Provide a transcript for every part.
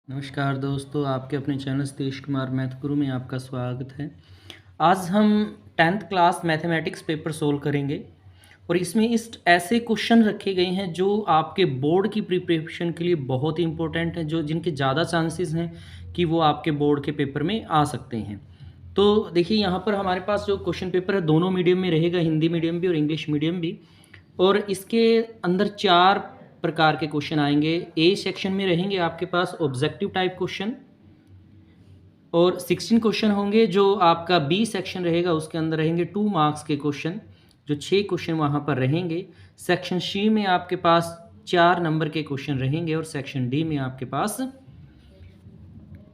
नमस्कार दोस्तों, आपके अपने चैनल सतीश कुमार मैथ गुरु में आपका स्वागत है। आज हम 10th class mathematics paper solve करेंगे और इसमें इस ऐसे क्वेश्चन रखे गए हैं जो आपके बोर्ड की प्रिपरेशन के लिए बहुत ही इंपॉर्टेंट है, जो जिनके ज़्यादा चांसेस हैं कि वो आपके बोर्ड के पेपर में आ सकते हैं। तो देखिए, यहाँ पर हमारे पास जो क्वेश्चन पेपर है दोनों मीडियम में रहेगा, हिंदी मीडियम भी और इंग्लिश मीडियम भी। और इसके अंदर 4 प्रकार के क्वेश्चन आएंगे। ए सेक्शन में रहेंगे आपके पास ऑब्जेक्टिव टाइप क्वेश्चन और 16 क्वेश्चन होंगे। जो आपका बी सेक्शन रहेगा उसके अंदर रहेंगे 2 मार्क्स के क्वेश्चन, जो 6 क्वेश्चन वहाँ पर रहेंगे। सेक्शन सी में आपके पास 4 नंबर के क्वेश्चन रहेंगे और सेक्शन डी में आपके पास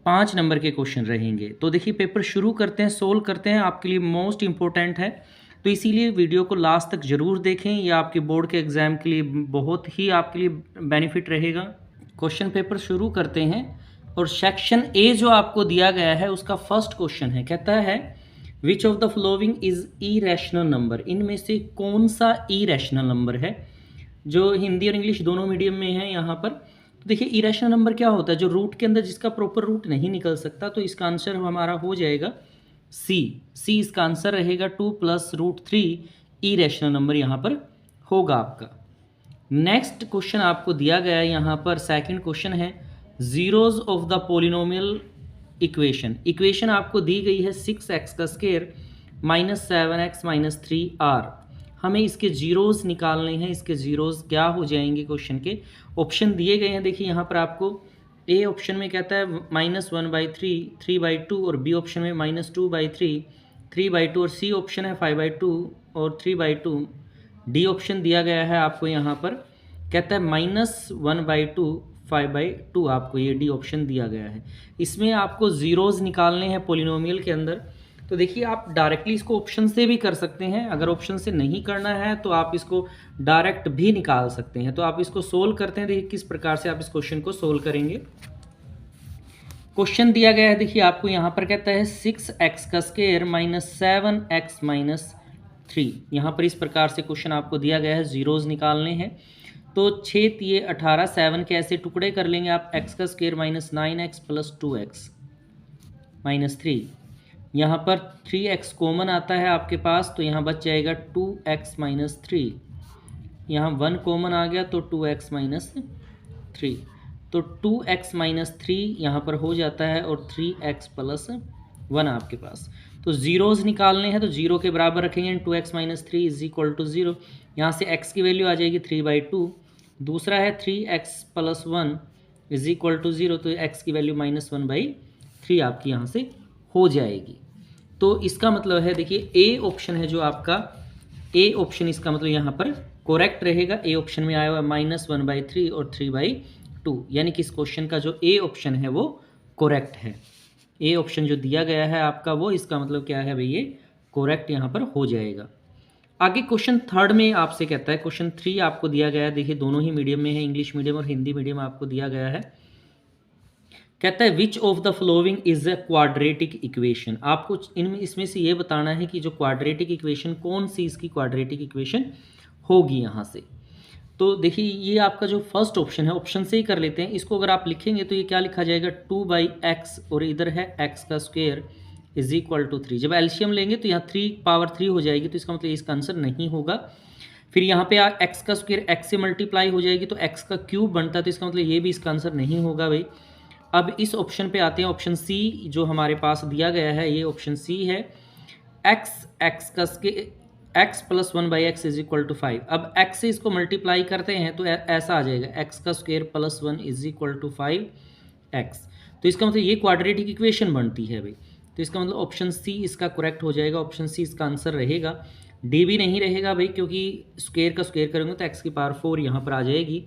5 नंबर के क्वेश्चन रहेंगे। तो देखिए, पेपर शुरू करते हैं, सोल्व करते हैं, आपके लिए मोस्ट इंपॉर्टेंट है, तो इसीलिए वीडियो को लास्ट तक ज़रूर देखें। यह आपके बोर्ड के एग्ज़ाम के लिए बहुत ही आपके लिए बेनिफिट रहेगा। क्वेश्चन पेपर शुरू करते हैं और सेक्शन ए जो आपको दिया गया है उसका फर्स्ट क्वेश्चन है, कहता है विच of the following is irrational number. इनमें से कौन सा इरेशनल नंबर है, जो हिंदी और इंग्लिश दोनों मीडियम में है यहाँ पर। तो देखिए, इरेशनल नंबर क्या होता है, जो रूट के अंदर जिसका प्रॉपर रूट नहीं निकल सकता। तो इसका आंसर हमारा हो जाएगा सी इसका आंसर रहेगा 2 + √3 इरेशनल नंबर यहाँ पर होगा आपका। नेक्स्ट क्वेश्चन आपको दिया गया है यहाँ पर, सेकंड क्वेश्चन है zeros of the polynomial equation आपको दी गई है 6x² - 7x - 3r। हमें इसके जीरोज़ निकालने हैं। इसके जीरोज़ क्या हो जाएंगे क्वेश्चन के, ऑप्शन दिए गए हैं। देखिए, यहाँ पर आपको ए ऑप्शन में कहता है -1/3, 3/2 और बी ऑप्शन में -2/3, 3/2 और सी ऑप्शन है 5/2 और 3/2। डी ऑप्शन दिया गया है आपको यहाँ पर, कहता है -1/2, 5/2। आपको ये डी ऑप्शन दिया गया है। इसमें आपको ज़ीरोज़ निकालने हैं पोलिनोमियल के अंदर। तो देखिए, आप डायरेक्टली इसको ऑप्शन से भी कर सकते हैं। अगर ऑप्शन से नहीं करना है तो आप इसको डायरेक्ट भी निकाल सकते हैं। तो आप इसको सोल्व करते हैं। देखिए किस प्रकार से आप इस क्वेश्चन को सोल्व करेंगे। क्वेश्चन दिया गया है, देखिए आपको यहाँ पर कहता है 6x² - 7x - 3। यहाँ पर इस प्रकार से क्वेश्चन आपको दिया गया है, जीरोज़ निकालने हैं। तो 6 तिये 18, 7 के ऐसे टुकड़े कर लेंगे आप, x² - 9x + 2x - 3। यहाँ पर 3x कॉमन आता है आपके पास, तो यहाँ बच जाएगा 2x - 3। यहाँ 1 कॉमन आ गया तो 2x - 3। तो 2x - 3 यहाँ पर हो जाता है और 3x + 1 आपके पास। तो ज़ीरोज़ निकालने हैं तो 0 के बराबर रखेंगे। 2x - 3 = 0। यहाँ से x की वैल्यू आ जाएगी 3/2। दूसरा है 3x + 1 = 0, तो x की वैल्यू -1/3 आपकी यहाँ से हो जाएगी। तो इसका मतलब है, देखिए ए ऑप्शन है जो आपका, ए ऑप्शन इसका मतलब यहाँ पर करेक्ट रहेगा। ए ऑप्शन में आया हुआ -1/3 और 3/2, यानी कि इस क्वेश्चन का जो ए ऑप्शन है वो करेक्ट है। ए ऑप्शन जो दिया गया है आपका वो, इसका मतलब क्या है भाई, ये करेक्ट यहाँ पर हो जाएगा। आगे क्वेश्चन थर्ड में आपसे कहता है, क्वेश्चन 3 आपको दिया गया है। देखिए दोनों ही मीडियम में है, इंग्लिश मीडियम और हिंदी मीडियम आपको दिया गया है। कहता है विच of the following is a quadratic equation. आपको इसमें से ये बताना है कि जो क्वाड्रेटिक इक्वेशन, कौन सी इसकी क्वाड्रेटिक इक्वेशन होगी यहाँ से। तो देखिए, ये आपका जो फर्स्ट ऑप्शन है, ऑप्शन से ही कर लेते हैं। इसको अगर आप लिखेंगे तो ये क्या लिखा जाएगा, 2/x और इधर है x² = 3। जब एलसीएम लेंगे तो यहाँ 3 हो जाएगी, तो इसका मतलब इसका आंसर नहीं होगा। फिर यहाँ पे x² x से मल्टीप्लाई हो जाएगी तो x³ बनता है, तो इसका मतलब ये भी इसका आंसर नहीं होगा भाई। अब इस ऑप्शन पे आते हैं, ऑप्शन सी जो हमारे पास दिया गया है, ये ऑप्शन सी है x + 1/x = 5। अब x से इसको मल्टीप्लाई करते हैं तो ऐसा आ जाएगा x² + 1 = 5x। तो इसका मतलब ये क्वाड्रेटिक इक्वेशन बनती है भाई। तो इसका मतलब ऑप्शन सी इसका करेक्ट हो जाएगा। ऑप्शन सी इसका आंसर रहेगा। डी भी नहीं रहेगा भाई, क्योंकि स्क्वायर का स्क्वायर करेंगे तो x⁴ यहाँ पर आ जाएगी।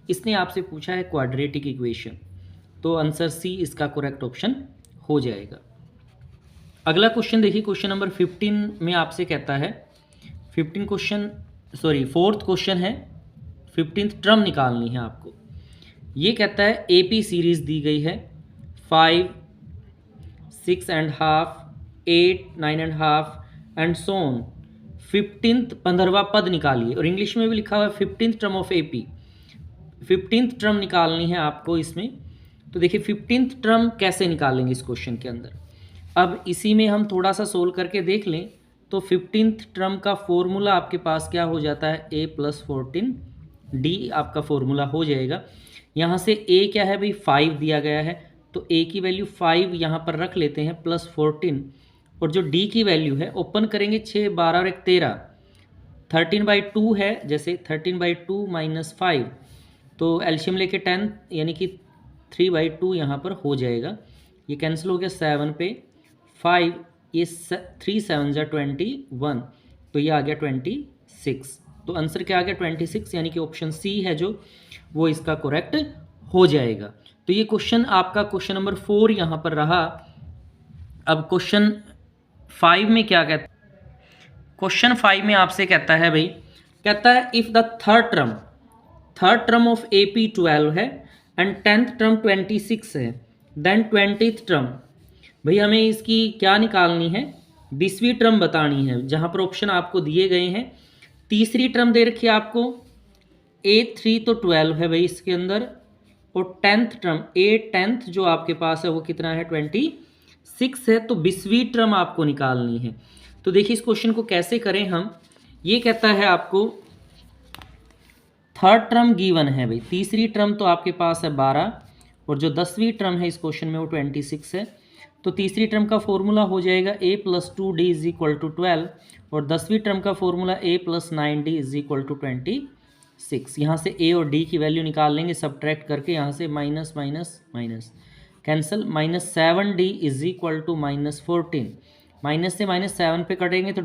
इसने आपसे पूछा है क्वाड्रेटिक इक्वेशन, तो आंसर सी इसका करेक्ट ऑप्शन हो जाएगा। अगला क्वेश्चन देखिए, क्वेश्चन नंबर 15 में आपसे कहता है, 4th क्वेश्चन है, 15th टर्म निकालनी है आपको। ये कहता है एपी सीरीज दी गई है 5, 6.5, 8, 9.5 एंड सो ऑन। 15वां पद निकालिए, और इंग्लिश में भी लिखा हुआ है 15th term of AP. 15th term निकालनी है आपको इसमें। तो देखिए 15th टर्म कैसे निकालेंगे इस क्वेश्चन के अंदर। अब इसी में हम थोड़ा सा सोल्व करके देख लें। तो 15th टर्म का फॉर्मूला आपके पास क्या हो जाता है, a + 14d आपका फॉर्मूला हो जाएगा। यहाँ से a क्या है भाई, 5 दिया गया है, तो a की वैल्यू 5 यहाँ पर रख लेते हैं +14, और जो d की वैल्यू है ओपन करेंगे 6, 12 और 1 13, 13/2 है, जैसे 13/2 - 5, तो एल्शियम लेके 10 यानी कि 3/2 यहाँ पर हो जाएगा। ये कैंसिल हो गया 7 पे 5, ये 3 7 जा 21, तो ये आ गया 26। तो आंसर क्या आ गया 26, यानी कि ऑप्शन सी है जो वो इसका करेक्ट हो जाएगा। तो ये क्वेश्चन आपका क्वेश्चन नंबर 4 यहाँ पर रहा। अब क्वेश्चन 5 में क्या कहता है, क्वेश्चन 5 में आपसे कहता है भाई, कहता है if the third term of AP 12 है एंड 10th टर्म 26 है, देन 20th टर्म, भाई हमें इसकी क्या निकालनी है, 20वीं टर्म बतानी है, जहाँ पर ऑप्शन आपको दिए गए हैं। तीसरी टर्म दे रखी है आपको A3, तो 12 है भाई इसके अंदर, और 10th टर्म A10th जो आपके पास है वो कितना है, 26 है, तो 20वीं टर्म आपको निकालनी है। तो देखिए इस क्वेश्चन को कैसे करें हम। ये कहता है आपको थर्ड टर्म गिवन है भाई, तीसरी टर्म तो आपके पास है 12, और जो 10वीं टर्म है इस क्वेश्चन में वो 26 है। तो तीसरी टर्म का फॉर्मूला हो जाएगा a + 2d = 12, और 10वीं टर्म का फॉर्मूला a + 9d = 26। यहाँ से a और d की वैल्यू निकाल लेंगे सब्ट्रैक्ट करके, यहाँ से minus minus minus cancel, -7d = -14, minus से -7 पे कटेंगे तो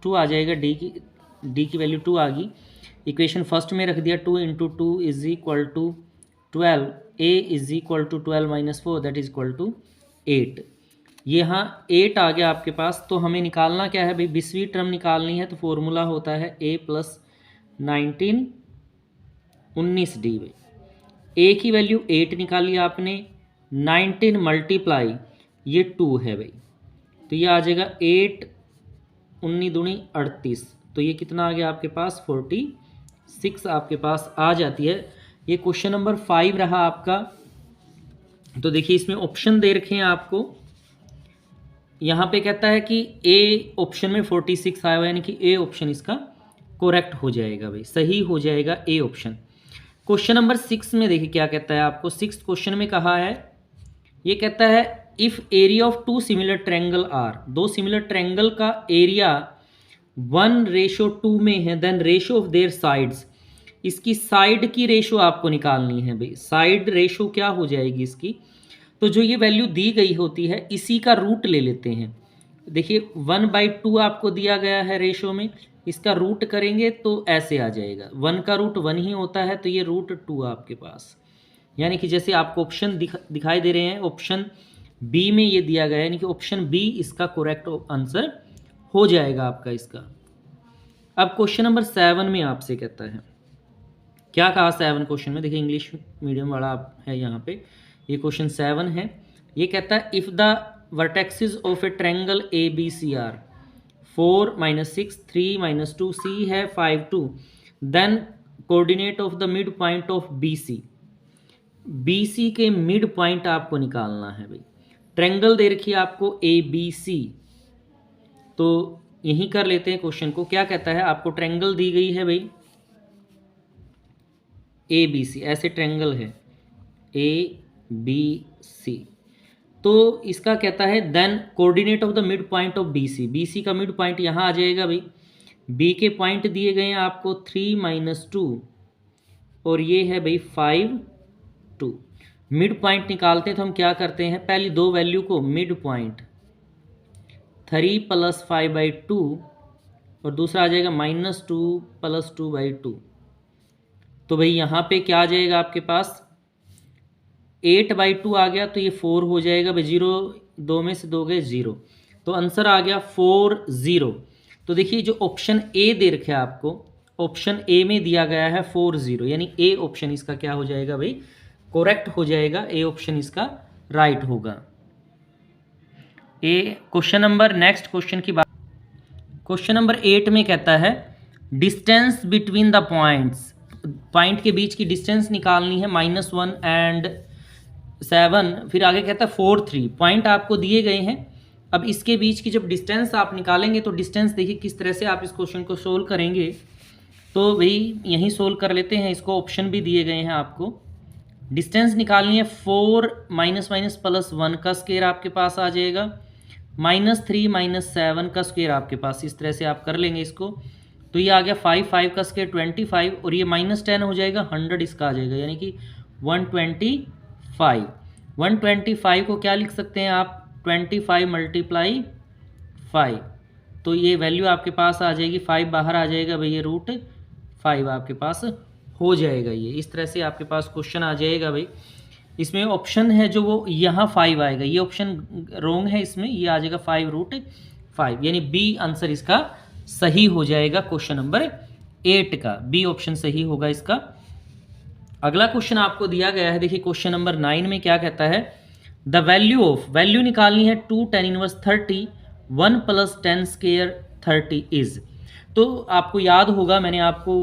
2 आ जाएगा, d की वैल्यू 2 आ गई। इक्वेशन फर्स्ट में रख दिया, 2 × 2 = 12, a = 12 - 4 that is equal to 8। ये यहाँ 8 आ गया आपके पास। तो हमें निकालना क्या है भाई, 20वीं टर्म निकालनी है, तो फॉर्मूला होता है a + 19 19d। a की वैल्यू 8 निकाली आपने, 19 × ये 2 है भाई, तो ये आ जाएगा 8 19 दूनी 38, तो ये कितना आ गया आपके पास, 46 आपके पास आ जाती है। ये क्वेश्चन नंबर 5 रहा आपका। तो देखिए इसमें ऑप्शन दे रखे हैं आपको, यहाँ पे कहता है कि ए ऑप्शन में 46 आया हुआ, यानी कि ए ऑप्शन इसका करेक्ट हो जाएगा भाई, सही हो जाएगा ए ऑप्शन। क्वेश्चन नंबर 6 में देखिए क्या कहता है आपको। 6th क्वेश्चन में कहा है, ये कहता है if area of 2 similar triangle are, 2 similar triangle का एरिया 1:2 में है, then ratio of their sides, इसकी साइड की रेशो आपको निकालनी है भाई। साइड रेशो क्या हो जाएगी इसकी, तो जो ये वैल्यू दी गई होती है इसी का रूट ले लेते हैं। देखिए 1/2 आपको दिया गया है रेशो में, इसका रूट करेंगे तो ऐसे आ जाएगा, 1 का रूट 1 ही होता है, तो ये √2 आपके पास, यानी कि जैसे आपको ऑप्शन दिखाई दे रहे हैं, ऑप्शन बी में ये दिया गया है, यानी कि ऑप्शन बी इसका करेक्ट आंसर हो जाएगा आपका इसका। अब क्वेश्चन नंबर 7 में आपसे कहता है, क्या कहा 7 क्वेश्चन में, देखिए इंग्लिश मीडियम वाला है यहाँ पे, ये क्वेश्चन 7 है। ये कहता है if the vertexes of a triangle ABC are 4 - 6 3 - 2 C है 5 2, then coordinate of the mid point of BC के मिड पॉइंट आपको निकालना है भाई। ट्रायंगल दे रखी है आपको ABC, तो यहीं कर लेते हैं क्वेश्चन को। क्या कहता है आपको, ट्रायंगल दी गई है भाई ABC, ऐसे ट्रायंगल है ABC, तो इसका कहता है then coordinate of the mid point of BC का मिड पॉइंट यहाँ आ जाएगा भाई। B के पॉइंट दिए गए हैं आपको 3 - 2, और ये है भाई 5 2। मिड पॉइंट निकालते हैं तो हम क्या करते हैं, पहली दो वैल्यू को मिड पॉइंट 3 + 5/2, और दूसरा आ जाएगा -2 + 2/2। तो भाई यहाँ पे क्या आ जाएगा आपके पास, 8/2 आ गया, तो ये 4 हो जाएगा भाई, 0 2 में से 2 गए 0, तो आंसर आ गया 4 0। तो देखिए जो ऑप्शन ए दे रखा है आपको, ऑप्शन ए में दिया गया है 4 0, यानी ए ऑप्शन इसका क्या हो जाएगा भाई, करेक्ट हो जाएगा, ए ऑप्शन इसका राइट होगा। ए क्वेश्चन नंबर, नेक्स्ट क्वेश्चन की बात, क्वेश्चन नंबर 8 में कहता है distance between the points, point के बीच की डिस्टेंस निकालनी है -1 एंड 7, फिर आगे कहता है 4 3, पॉइंट आपको दिए गए हैं। अब इसके बीच की जब डिस्टेंस आप निकालेंगे तो डिस्टेंस देखिए किस तरह से आप इस क्वेश्चन को सोल्व करेंगे। तो भाई यहीं सोल्व कर लेते हैं इसको, ऑप्शन भी दिए गए हैं आपको। डिस्टेंस निकालनी है 4 माइनस माइनस प्लस 1 का स्क्वायर आपके पास आ जाएगा, -3 -7 का स्क्वायर आपके पास, इस तरह से आप कर लेंगे इसको। तो ये आ गया 5 5 का स्क्वायर 25, और ये -10 हो जाएगा, 100 इसका आ जाएगा, यानी कि 125। 125 को क्या लिख सकते हैं आप, 25 × 5, तो ये वैल्यू आपके पास आ जाएगी, 5 बाहर आ जाएगा भाई, ये √5 आपके पास हो जाएगा। ये इस तरह से आपके पास क्वेश्चन आ जाएगा भाई। इसमें ऑप्शन है जो वो यहाँ 5 आएगा, ये ऑप्शन रॉन्ग है, इसमें ये आ जाएगा 5√5, यानी बी आंसर इसका सही हो जाएगा। क्वेश्चन नंबर 8 का बी ऑप्शन सही होगा इसका। अगला क्वेश्चन आपको दिया गया है, देखिए क्वेश्चन नंबर 9 में क्या कहता है, द वैल्यू निकालनी है 2 tan इनवर्स 30, 1 + 10 स्क्वायर 30 इज। तो आपको याद होगा मैंने आपको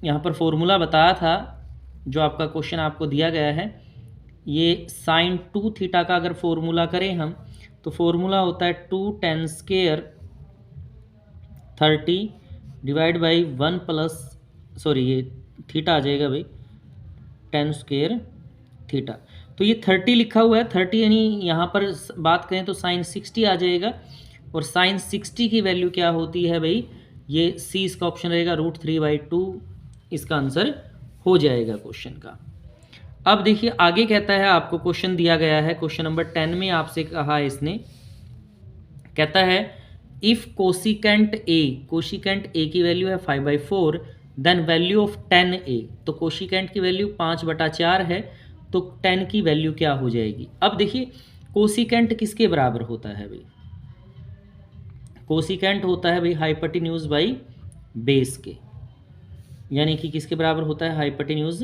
यहाँ पर फॉर्मूला बताया था, जो आपका क्वेश्चन आपको दिया गया है, ये sin 2 थीटा का अगर फॉर्मूला करें हम, तो फॉर्मूला होता है 2 tan square 30 divide by 1 plus, sorry ये थीटा आ जाएगा भाई, 10 स्क्वायर थीटा। तो ये 30 लिखा हुआ है, 30 यानी यहाँ पर बात करें तो sin 60 आ जाएगा, और sin 60 की वैल्यू क्या होती है भाई, ये सी इसका ऑप्शन रहेगा, √3/2 इसका आंसर हो जाएगा क्वेश्चन का। अब देखिए आगे कहता है, आपको क्वेश्चन दिया गया है, क्वेश्चन नंबर 10 में आपसे कहा है इसने, कहता है इफ़ कोशिकेंट ए की वैल्यू है 5/4, देन वैल्यू ऑफ 10a, तो कोशिकेंट की वैल्यू 5/4 है, तो 10 की वैल्यू क्या हो जाएगी। अब देखिए कोशिकेंट किसके बराबर होता है भाई, कोशिकेंट होता है भाई हाइपोटेन्यूज बाई बेस के, यानी कि किसके बराबर होता है, हाइपोटेन्यूज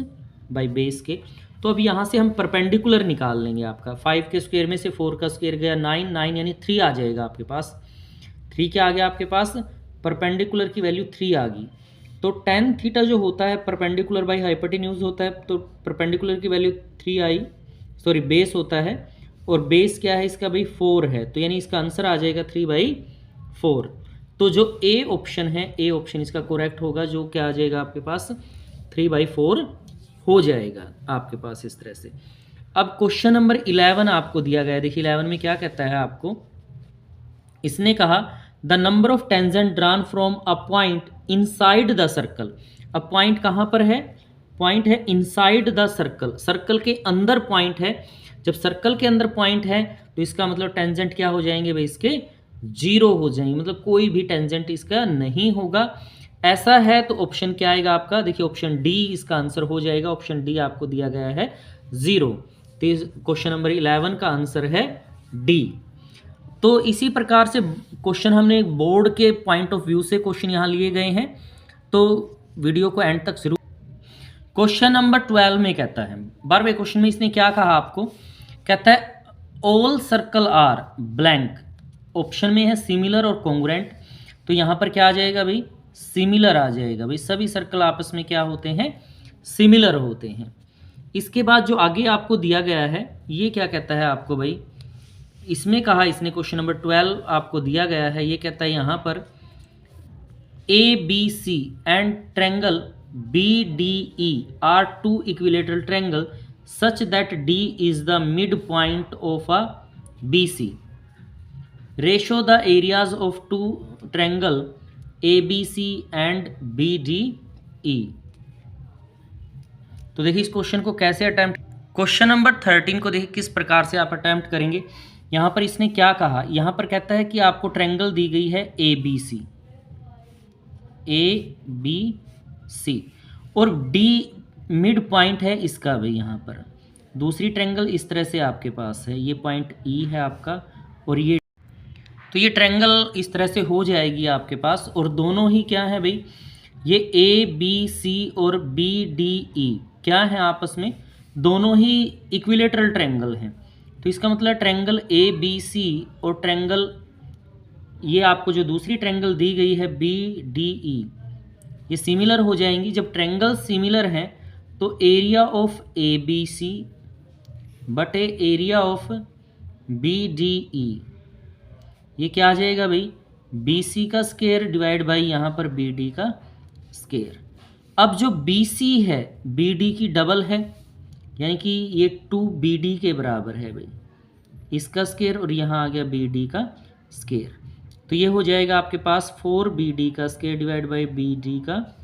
बाई बेस के। तो अब यहाँ से हम परपेंडिकुलर निकाल लेंगे आपका, 5 के स्क्वायर में से 4 का स्क्वायर गया 9, 9 यानी 3 आ जाएगा आपके पास, 3 क्या आ गया आपके पास, परपेंडिकुलर की वैल्यू 3 आ गई। तो tan थीटा जो होता है परपेंडिकुलर बाई हाइपोटेन्यूज होता है, तो परपेंडिकुलर की वैल्यू 3 आई, सॉरी बेस होता है, और बेस क्या है इसका भाई 4 है, तो यानी इसका आंसर आ जाएगा 3/4। तो जो ए ऑप्शन है, ए ऑप्शन इसका करेक्ट होगा, जो क्या आ जाएगा आपके पास 3/4 हो जाएगा आपके पास इस तरह से। अब क्वेश्चन नंबर 11 आपको दिया गया है, देखिए 11 में क्या कहता है आपको, इसने कहा the number of tangent drawn from a point inside the circle. अब पॉइंट कहाँ पर है, पॉइंट है इनसाइड द सर्कल, सर्कल के अंदर पॉइंट है। जब सर्कल के अंदर पॉइंट है तो इसका मतलब टेंजेंट क्या हो जाएंगे भाई, इसके 0 हो जाएंगे, मतलब कोई भी टेंजेंट इसका नहीं होगा। ऐसा है तो ऑप्शन क्या आएगा आपका, देखिए ऑप्शन डी इसका आंसर हो जाएगा, ऑप्शन डी आपको दिया गया है 0। तो क्वेश्चन नंबर 11 का आंसर है डी। तो इसी प्रकार से क्वेश्चन हमने बोर्ड के पॉइंट ऑफ व्यू से क्वेश्चन यहाँ लिए गए हैं, तो वीडियो को एंड तक जरूर। क्वेश्चन नंबर 12 में कहता है, 12वें क्वेश्चन में इसने क्या कहा आपको, कहता है all circle are blank, option में है सिमिलर और कॉन्ग्रुएंट, तो यहाँ पर क्या आ जाएगा भाई, सिमिलर आ जाएगा भाई, सभी सर्कल आपस में क्या होते हैं, सिमिलर होते हैं। इसके बाद जो आगे आपको दिया गया है, ये क्या कहता है आपको भाई, इसमें कहा इसने क्वेश्चन नंबर 12 आपको दिया गया है, ये कहता है यहाँ पर ABC and triangle BDE are 2 equilateral triangle such that D is the midpoint of a BC. Ratio the areas of two triangle ABC and BDE. तो देखिए इस क्वेश्चन को कैसे अटेम्प्ट, क्वेश्चन नंबर 13 को देखिए किस प्रकार से आप अटेम्प्ट करेंगे। यहाँ पर इसने क्या कहा, यहाँ पर कहता है कि आपको ट्रायंगल दी गई है ABC और D मिड पॉइंट है इसका भाई, यहाँ पर दूसरी ट्रायंगल इस तरह से आपके पास है, ये पॉइंट E है आपका, और ये, तो ये ट्रायंगल इस तरह से हो जाएगी आपके पास, और दोनों ही क्या है भाई, ये ABC और BDE क्या है आपस में, दोनों ही इक्विलेटरल ट्रायंगल हैं। तो इसका मतलब ट्रायंगल ABC और ट्रायंगल, ये आपको जो दूसरी ट्रायंगल दी गई है BDE, ये सिमिलर हो जाएंगी। जब ट्रायंगल सिमिलर हैं तो एरिया ऑफ ABC बटे एरिया ऑफ BDE। ये क्या आ जाएगा भाई, BC का स्क्वायर डिवाइड बाई यहाँ पर BD का स्क्वायर। अब जो BC है BD की डबल है, यानी कि ये 2BD के बराबर है भाई, इसका स्क्वायर और यहाँ आ गया BD का स्क्वायर। तो ये हो जाएगा आपके पास 4BD का स्क्वायर डिवाइड बाई BD का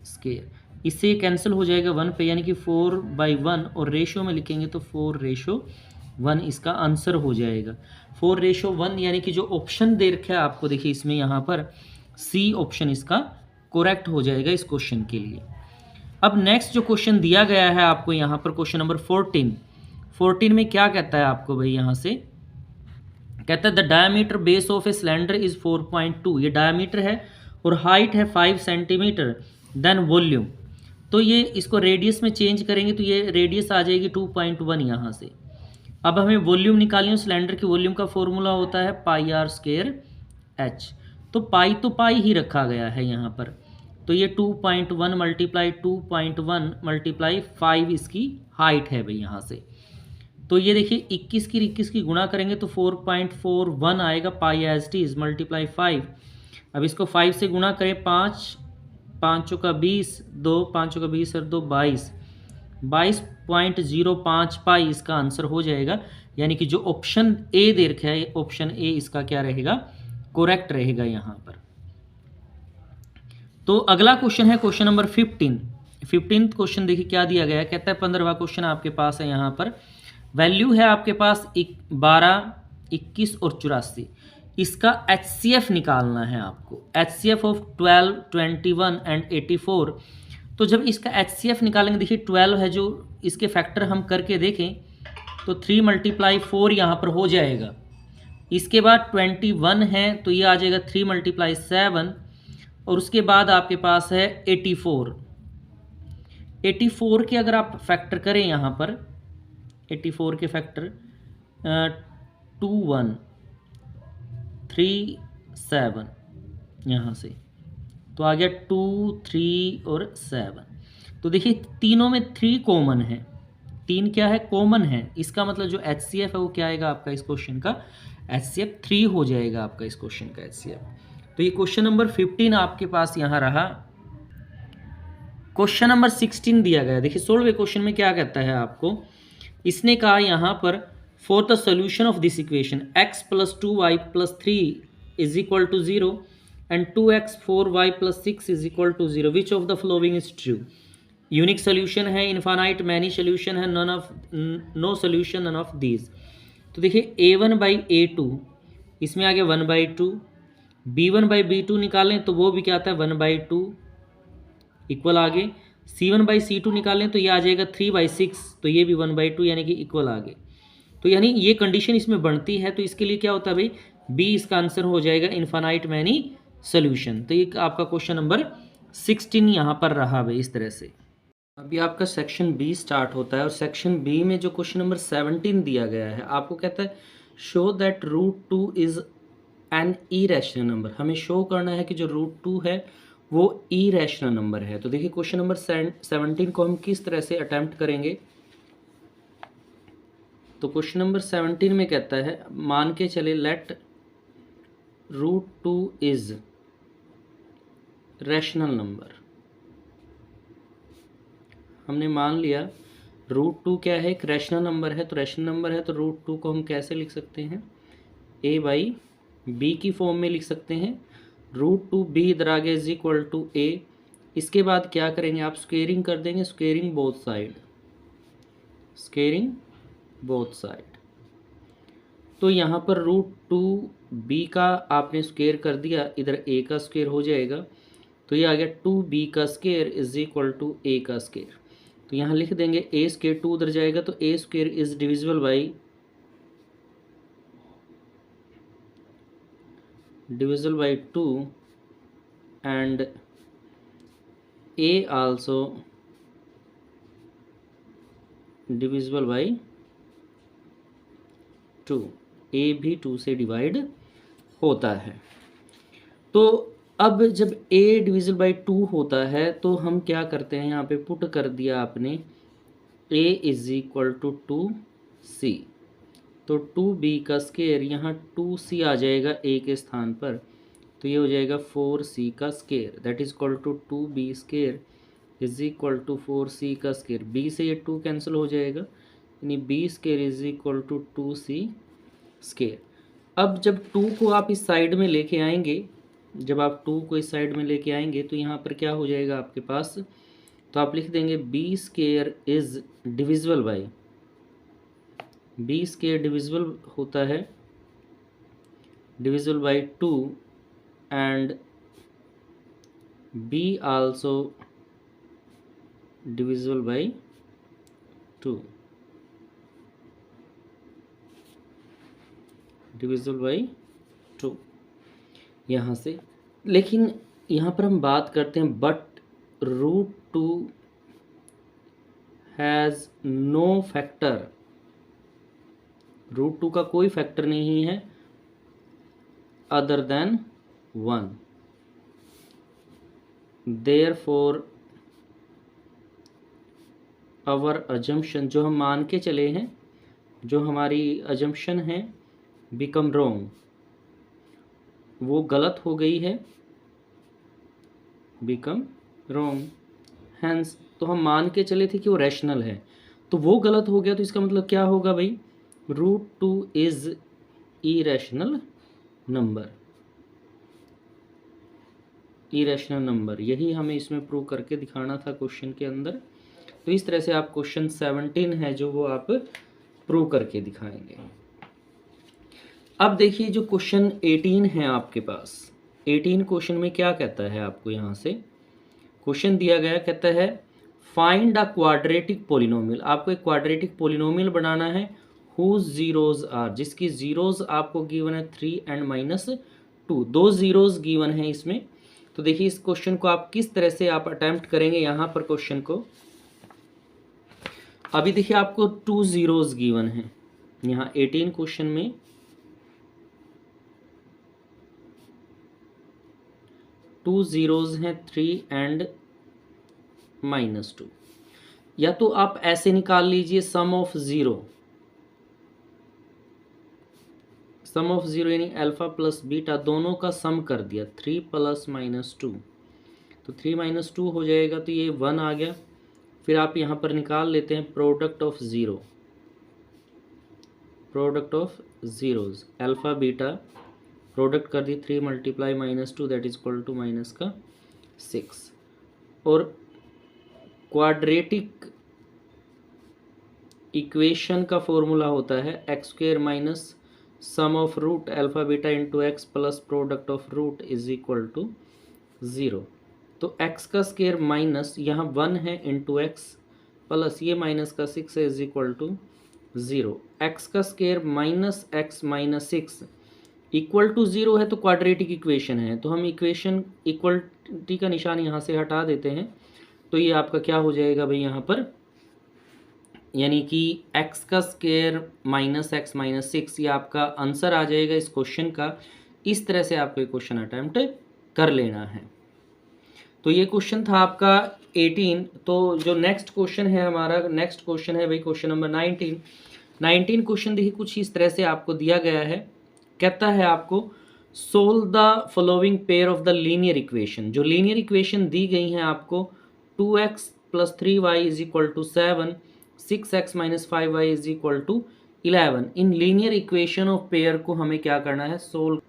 स्क्वायर। इससे ये कैंसिल हो जाएगा 1 पे, यानी कि 4/1, और रेशो में लिखेंगे तो 4:1 इसका आंसर हो जाएगा। 4:1 यानी कि जो ऑप्शन दे रखा है आपको, देखिए इसमें यहाँ पर C ऑप्शन इसका करेक्ट हो जाएगा इस क्वेश्चन के लिए। अब नेक्स्ट जो क्वेश्चन दिया गया है आपको यहाँ पर, क्वेश्चन नंबर 14 में क्या कहता है आपको भाई, यहाँ से कहता है the diameter base of a cylinder is 4.2, ये डायमीटर है और हाइट है 5 सेंटीमीटर, देन वॉल्यूम। तो ये इसको रेडियस में चेंज करेंगे तो ये रेडियस आ जाएगी 2.1 यहाँ से। अब हमें वॉल्यूम निकालनी है, सिलेंडर की वॉल्यूम का फॉर्मूला होता है πr²h। तो पाई तो पाई ही रखा गया है यहाँ पर, तो ये 2.1 मल्टीप्लाई 2.1 मल्टीप्लाई 5 इसकी हाइट है भाई यहाँ से। तो ये देखिए 21 की 21 की गुणा करेंगे तो 4.41 आएगा, पाई एज इट इज मल्टीप्लाई 5। अब इसको 5 से गुणा करें, 5 5 चौका 20, 2 5 चौका 20 और 2 22.05 पाई इसका आंसर हो जाएगा। यानी कि जो ऑप्शन ए दे रखा है, ऑप्शन ए इसका क्या रहेगा, करेक्ट रहेगा यहाँ पर। तो अगला क्वेश्चन है क्वेश्चन नंबर 15 क्वेश्चन देखिए क्या दिया गया है। कहता है 15वां क्वेश्चन आपके पास है, यहाँ पर वैल्यू है आपके पास 12, 21 और 84। इसका HCF निकालना है आपको, HCF ऑफ 12, 21 एंड 84। तो जब इसका HCF निकालेंगे, देखिए 12 है जो, इसके फैक्टर हम करके देखें तो 3 × 4 यहाँ पर हो जाएगा। इसके बाद 21 है तो ये आ जाएगा 3 × 7, और उसके बाद आपके पास है 84 के अगर आप फैक्टर करें यहाँ पर, 84 के फैक्टर 2 1 3 7 यहाँ से, तो आ गया 2 3 और 7। तो देखिए तीनों में 3 कॉमन है, 3 क्या है, कॉमन है। इसका मतलब जो HCF है वो क्या आएगा आपका, इस क्वेश्चन का HCF 3 हो जाएगा आपका इस क्वेश्चन का HCF। तो ये क्वेश्चन नंबर 15 आपके पास यहाँ रहा। क्वेश्चन नंबर 16 दिया गया, देखिए 16वें क्वेश्चन में क्या कहता है आपको, इसने कहा यहाँ पर for the solution of this equation x + 2y + 3 = 0 and 2x 4y + 6 = 0, which of the following is true. Unique solution है, इनफाइनाइट मैनी सोल्यूशन है, no solution none of these. तो देखिए a1/a2 इसमें आ गया 1/2, b1/b2 निकालें तो वो भी क्या आता है 1/2 इक्वल आगे, c1/c2 निकालें तो ये आ जाएगा 3/6, तो ये भी 1/2 यानी कि इक्वल आगे। तो यानी ये कंडीशन इसमें बनती है, तो इसके लिए क्या होता है भाई, बी इसका आंसर हो जाएगा इनफाइनाइट मैनी सोल्यूशन। तो ये आपका क्वेश्चन नंबर 16 यहाँ पर रहा भाई इस तरह से। अभी आपका सेक्शन बी स्टार्ट होता है, और सेक्शन बी में जो क्वेश्चन नंबर 17 दिया गया है आपको कहता है show that √2 is an irrational number. हमें शो करना है कि जो √2 है वो इरेशनल नंबर है। तो देखिए क्वेश्चन नंबर 17 को हम किस तरह से अटेम्प्ट करेंगे। तो क्वेश्चन नंबर 17 में कहता है, मान के चले लेट √2 इज रैशनल नंबर। हमने मान लिया √2 क्या है, एक रैशनल नंबर है। तो रैशनल नंबर है तो √2 को हम कैसे लिख सकते हैं, a/b की फॉर्म में लिख सकते हैं। √2b इधर आ गया = a। इसके बाद क्या करेंगे आप, स्क्वेयरिंग कर देंगे, स्क्वेयरिंग बोथ साइड। तो यहाँ पर √2b का आपने स्क्वेयर कर दिया, इधर a का स्क्वेयर हो जाएगा, तो ये आ गया 2b का स्क्वेयर = a का स्क्वेयर। तो यहाँ लिख देंगे a², 2 उधर जाएगा तो a² is divisible by 2 and a also divisible by 2, a भी 2 से डिवाइड होता है। तो अब जब a डिविजिबल बाई 2 होता है तो हम क्या करते हैं, यहाँ पे पुट कर दिया आपने a = 2 सी। तो 2b का स्केयर यहाँ 2c आ जाएगा a के स्थान पर, तो ये हो जाएगा 4c का square, that is equal to 2b square is equal to 4c का स्केयर। b से ये 2 कैंसिल हो जाएगा, यानी b square is equal to 2c square. अब जब 2 को आप इस साइड में लेके आएंगे, जब आप 2 को इस साइड में लेके आएंगे तो यहाँ पर क्या हो जाएगा आपके पास, तो आप लिख देंगे b square is divisible by, b square divisible होता है, divisible by 2 and b also divisible by 2, divisible by 2 यहाँ से। लेकिन यहाँ पर हम बात करते हैं बट √2 हैज़ नो फैक्टर, √2 का कोई फैक्टर नहीं है other than 1, therefore our assumption, जो हम मान के चले हैं, जो हमारी अजम्पशन है बिकम रॉन्ग, वो गलत हो गई है, बिकम रॉन्ग। हैंस तो हम मान के चले थे कि वो रैशनल है, तो वो गलत हो गया, तो इसका मतलब क्या होगा भाई, √2 is irrational number, irrational number. यही हमें इसमें प्रूव करके दिखाना था क्वेश्चन के अंदर। तो इस तरह से आप क्वेश्चन 17 है जो वो आप प्रूव करके दिखाएंगे। अब देखिए जो क्वेश्चन 18 है आपके पास, 18 क्वेश्चन में क्या कहता है आपको, यहाँ से क्वेश्चन दिया गया, कहता है फाइंड अ क्वाड्रेटिक पोलिनोमियल। आपको एक क्वाड्रेटिक पोलिनोमियल बनाना है हुज जीरोज आर, जिसकी जीरोज आपको गिवन है 3 एंड -2, 2 जीरोज गिवन है इसमें। तो देखिए इस क्वेश्चन को आप किस तरह से आप अटेम्प्ट करेंगे यहाँ पर क्वेश्चन को। अभी देखिए आपको 2 जीरोज गिवन है यहाँ 18 क्वेश्चन में, 2 जीरोज हैं 3 एंड -2। या तो आप ऐसे निकाल लीजिए sum of zero, sum of zero यानी अल्फा प्लस बीटा दोनों का सम कर दिया, 3 + -2, तो 3 - 2 हो जाएगा, तो ये 1 आ गया। फिर आप यहाँ पर निकाल लेते हैं product of zero, product of zeros, alpha beta product कर दी, 3 × -2 दैट इज इक्वल टू -6। और क्वाड्रेटिक इक्वेशन का फॉर्मूला होता है x² minus sum of root alpha beta into x plus product of root is equal to 0। तो x का square minus यहाँ 1 है इंटू x प्लस ये माइनस का 6 है इज इक्वल टू 0। x का square minus x minus 6 equal to 0 है, तो क्वाड्रेटिक इक्वेशन है, तो हम इक्वेशन इक्वलिटी का निशान यहाँ से हटा देते हैं। तो ये आपका क्या हो जाएगा भाई यहाँ पर, यानी कि x का स्क्वायर माइनस x माइनस 6, ये आपका आंसर आ जाएगा इस क्वेश्चन का। इस तरह से आपको ये क्वेश्चन अटैम्प्ट कर लेना है। तो ये क्वेश्चन था आपका 18। तो जो नेक्स्ट क्वेश्चन है हमारा, नेक्स्ट क्वेश्चन है भाई क्वेश्चन नंबर 19। 19 क्वेश्चन देखिए कुछ इस तरह से आपको दिया गया है, कहता है आपको solve the following pair of the linear equation. जो लीनियर इक्वेशन दी गई हैं आपको 2x + 3y = 7, 6x - 5y = 11। In linear equation of pair को हमें क्या करना है, सोल्व।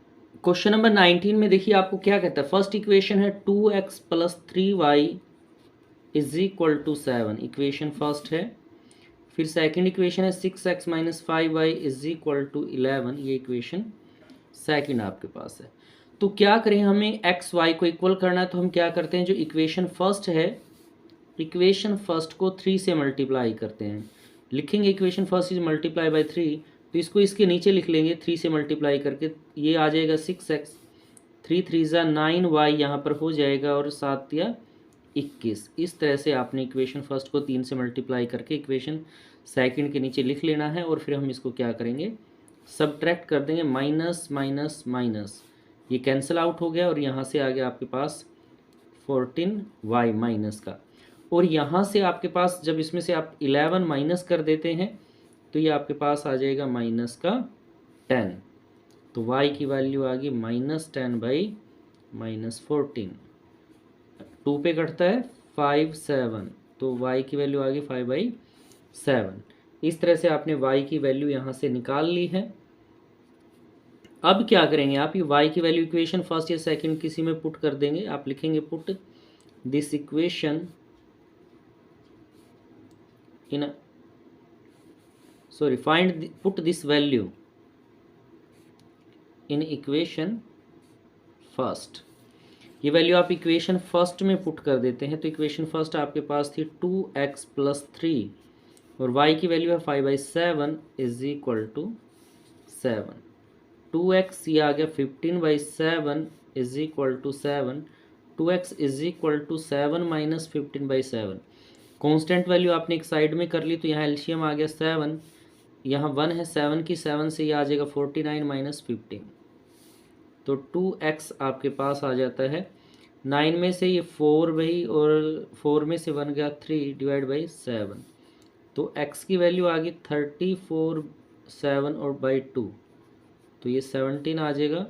क्वेश्चन नंबर 19 में देखिए आपको क्या कहता है, फर्स्ट इक्वेशन है 2x + 3y = 7, इक्वेशन फर्स्ट है। फिर सेकंड इक्वेशन है 6x - 5y = 11, ये इक्वेशन सेकंड आपके पास है। तो क्या करें, हमें x y को इक्वल करना है, तो हम क्या करते हैं, जो इक्वेशन फर्स्ट है, इक्वेशन फर्स्ट को 3 से मल्टीप्लाई करते हैं। लिखेंगे equation first is multiply by 3, तो इसको इसके नीचे लिख लेंगे 3 से मल्टीप्लाई करके, ये आ जाएगा 6x, 3 × 3 = 9y यहाँ पर हो जाएगा, और 7 या 21। इस तरह से आपने इक्वेशन फर्स्ट को 3 से मल्टीप्लाई करके इक्वेशन सेकंड के नीचे लिख लेना है, और फिर हम इसको क्या करेंगे, सब्ट्रैक्ट कर देंगे, माइनस माइनस माइनस, ये कैंसिल आउट हो गया, और यहाँ से आ गया आपके पास 14y माइनस का। और यहाँ से आपके पास जब इसमें से आप 11 माइनस कर देते हैं तो ये आपके पास आ जाएगा माइनस का 10। तो y की वैल्यू आ गई -10/-14। 2 पे कटता है 5 7, तो y की वैल्यू आ गई 5/7। इस तरह से आपने y की वैल्यू यहाँ से निकाल ली है। अब क्या करेंगे आप, ये y की वैल्यू इक्वेशन फर्स्ट या सेकंड किसी में पुट कर देंगे। आप लिखेंगे put this equation in put this value in equation first. ये वैल्यू आप इक्वेशन फर्स्ट में पुट कर देते हैं। तो इक्वेशन फर्स्ट आपके पास थी 2x + 3 और y की वैल्यू है 5/7 इज इक्वल टू 7। 2x ये आ गया 15/7 is equal to 7। 2x is equal to 7 - 15/7। Constant value आपने एक साइड में कर ली, तो यहाँ एलसीएम आ गया 7, यहाँ 1 है, 7 की 7 से ये आ जाएगा 49 - 15। तो 2x आपके पास आ जाता है 9 में से ये 4 भाई, और 4 में से 1 गया 3 / 7। तो x की वैल्यू आ गई 34 7 और /2, तो ये 17 आ जाएगा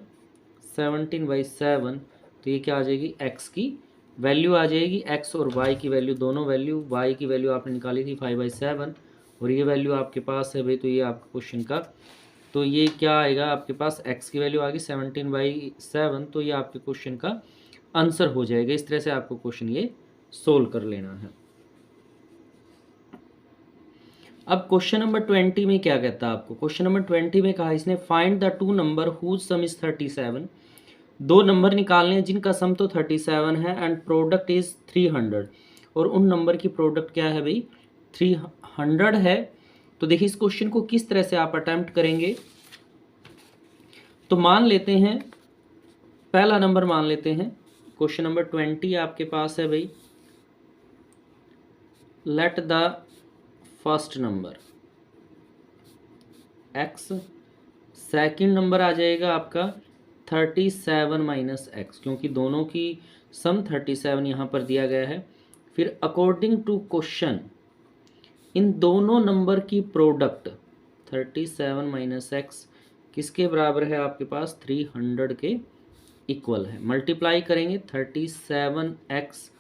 17/7। तो ये क्या आ जाएगी, x की वैल्यू आ जाएगी। x और y की वैल्यू, दोनों वैल्यू, y की वैल्यू आपने निकाली थी 5/7 और ये वैल्यू आपके पास है भाई। तो ये आपका क्वेश्चन का, तो ये क्या आएगा आपके पास, x की वैल्यू आ गई 17/7। तो ये आपके क्वेश्चन का आंसर हो जाएगा। इस तरह से आपको क्वेश्चन ये सोल्व कर लेना है। अब क्वेश्चन नंबर 20 में क्या कहता है आपको, क्वेश्चन नंबर 20 में कहा इसने find the 2 number whose sum is 37। 2 number निकालने हैं जिनका सम तो 37 है एंड प्रोडक्ट इज 300, और उन नंबर की प्रोडक्ट क्या है भाई, 300 है। तो देखिए इस क्वेश्चन को किस तरह से आप अटेम्प्ट करेंगे। तो मान लेते हैं, पहला नंबर मान लेते हैं, क्वेश्चन नंबर 20 आपके पास है भाई, let the first number x, second number आ जाएगा आपका 37 - x, क्योंकि दोनों की सम 37 यहाँ पर दिया गया है। फिर अकॉर्डिंग टू क्वेश्चन इन दोनों नंबर की प्रोडक्ट 37 - x किसके बराबर है आपके पास, 300 के इक्वल है। मल्टीप्लाई करेंगे 37x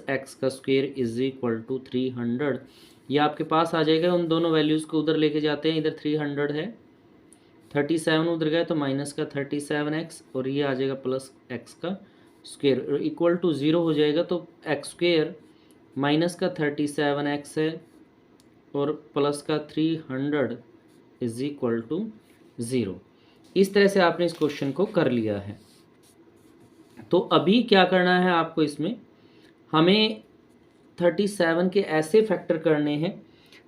- x का स्क्वायर इज इक्वल टू 300। ये आपके पास आ जाएगा। उन दोनों वैल्यूज़ को उधर लेके जाते हैं, इधर 300 है, 37 उधर गया तो माइनस का 37x, और ये आ जाएगा प्लस x का स्क्वायर इक्वल टू 0 हो जाएगा। तो x² माइनस का 37x है और प्लस का 300 इज इक्वल टू 0। इस तरह से आपने इस क्वेश्चन को कर लिया है। तो अभी क्या करना है आपको, इसमें हमें 37 के ऐसे फैक्टर करने हैं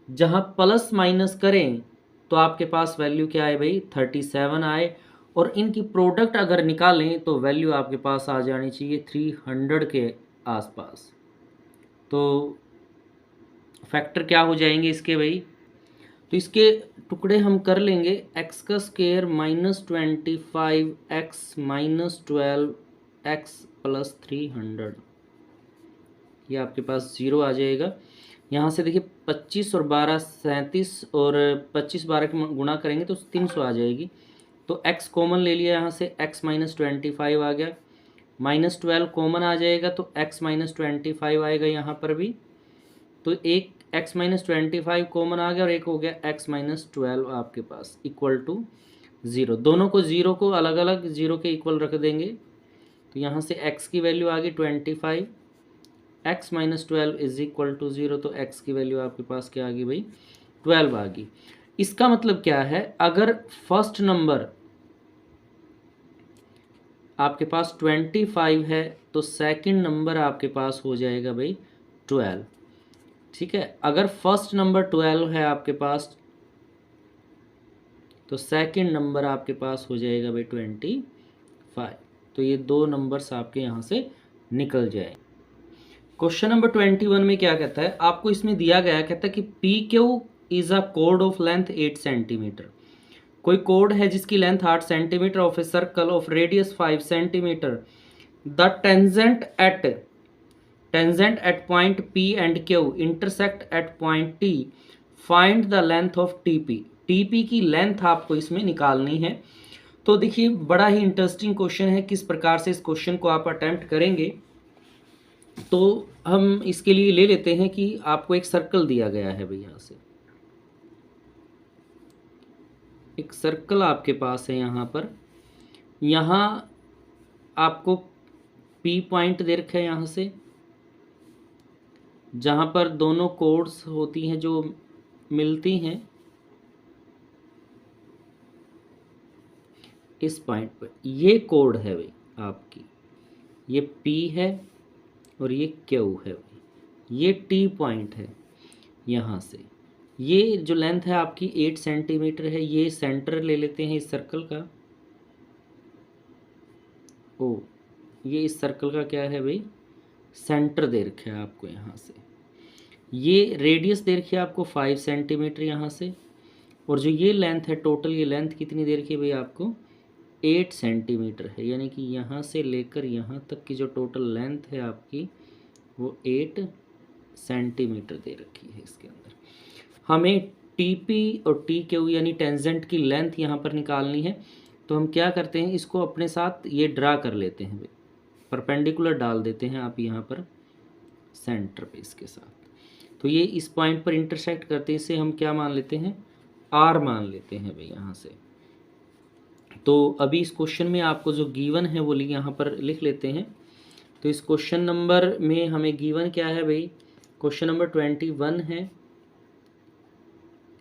जहां प्लस माइनस करें तो आपके पास वैल्यू क्या आए भाई, 37 आए, और इनकी प्रोडक्ट अगर निकालें तो वैल्यू आपके पास आ जानी चाहिए 300 के आसपास। तो फैक्टर क्या हो जाएंगे इसके भाई, तो इसके टुकड़े हम कर लेंगे। x का स्क्वायर -25x -12x + 300, ये आपके पास 0 आ जाएगा। यहाँ से देखिए 25 और 12 37, और 25 12 के गुणा करेंगे तो 300 आ जाएगी। तो x कॉमन ले लिया, यहाँ से x -25 आ गया, -12 कॉमन आ जाएगा तो x -25 आएगा यहाँ पर भी। तो एक x -25 कॉमन आ गया और एक हो गया x -12 आपके पास इक्वल टू 0। दोनों को 0 को अलग अलग 0 के इक्वल रख देंगे। तो यहाँ से x की वैल्यू आ गई 25, x -12 इज इक्वल टू 0। तो x की वैल्यू आपके पास क्या आ गई भाई, 12 आ गई। इसका मतलब क्या है, अगर फर्स्ट नंबर आपके पास 25 है तो सेकंड नंबर आपके पास हो जाएगा भाई 12। ठीक है, अगर फर्स्ट नंबर 12 है आपके पास तो सेकंड नंबर आपके पास हो जाएगा भाई 25। तो ये दो नंबर्स आपके यहाँ से निकल जाए। क्वेश्चन नंबर 21 में क्या कहता है आपको, इसमें दिया गया कहता है कि PQ is a code of length 8 centimetre. कोई कोड है जिसकी length 8 centimetre of a circle of radius 5 centimetre. The tangent at point P and Q intersect at point T find the length of TP. TP की length आपको इसमें निकालनी है। तो देखिए बड़ा ही इंटरेस्टिंग क्वेश्चन है, किस प्रकार से इस क्वेश्चन को आप अटेम्प्ट करेंगे। तो हम इसके लिए ले लेते हैं कि आपको एक सर्कल दिया गया है भाई, यहाँ से एक सर्कल आपके पास है यहाँ पर। यहाँ आपको पी पॉइंट दे रखा है यहाँ से, जहाँ पर दोनों कोड्स होती हैं जो मिलती हैं इस पॉइंट पर। ये कोड है भाई आपकी, ये पी है और ये क्यू है भाई, ये टी पॉइंट है। यहाँ से ये जो लेंथ है आपकी 8 सेंटीमीटर है। ये सेंटर ले लेते हैं इस सर्कल का। ओ, ये इस सर्कल का क्या है भाई, सेंटर दे रखा है आपको यहाँ से। ये रेडियस दे रखी है आपको 5 सेंटीमीटर यहाँ से। और जो ये लेंथ है टोटल, ये लेंथ कितनी दे रखी है भाई आपको 8 सेंटीमीटर है। यानी कि यहाँ से लेकर यहाँ तक की जो टोटल लेंथ है आपकी वो 8 सेंटीमीटर दे रखी है इसके अंदर। हमें टीपी और टी क्यू यानी टेंजेंट की लेंथ यहाँ पर निकालनी है। तो हम क्या करते हैं, इसको अपने साथ ये ड्रा कर लेते हैं भाई, परपेंडिकुलर डाल देते हैं आप यहाँ पर सेंटर पे इसके साथ। तो ये इस पॉइंट पर इंटरसेक्ट करते हैं, इसे हम क्या मान लेते हैं, आर मान लेते हैं भाई यहाँ से। तो अभी इस क्वेश्चन में आपको जो गिवन है वो यहाँ पर लिख लेते हैं। तो इस क्वेश्चन नंबर में हमें गिवन क्या है भाई, क्वेश्चन नंबर 21 है,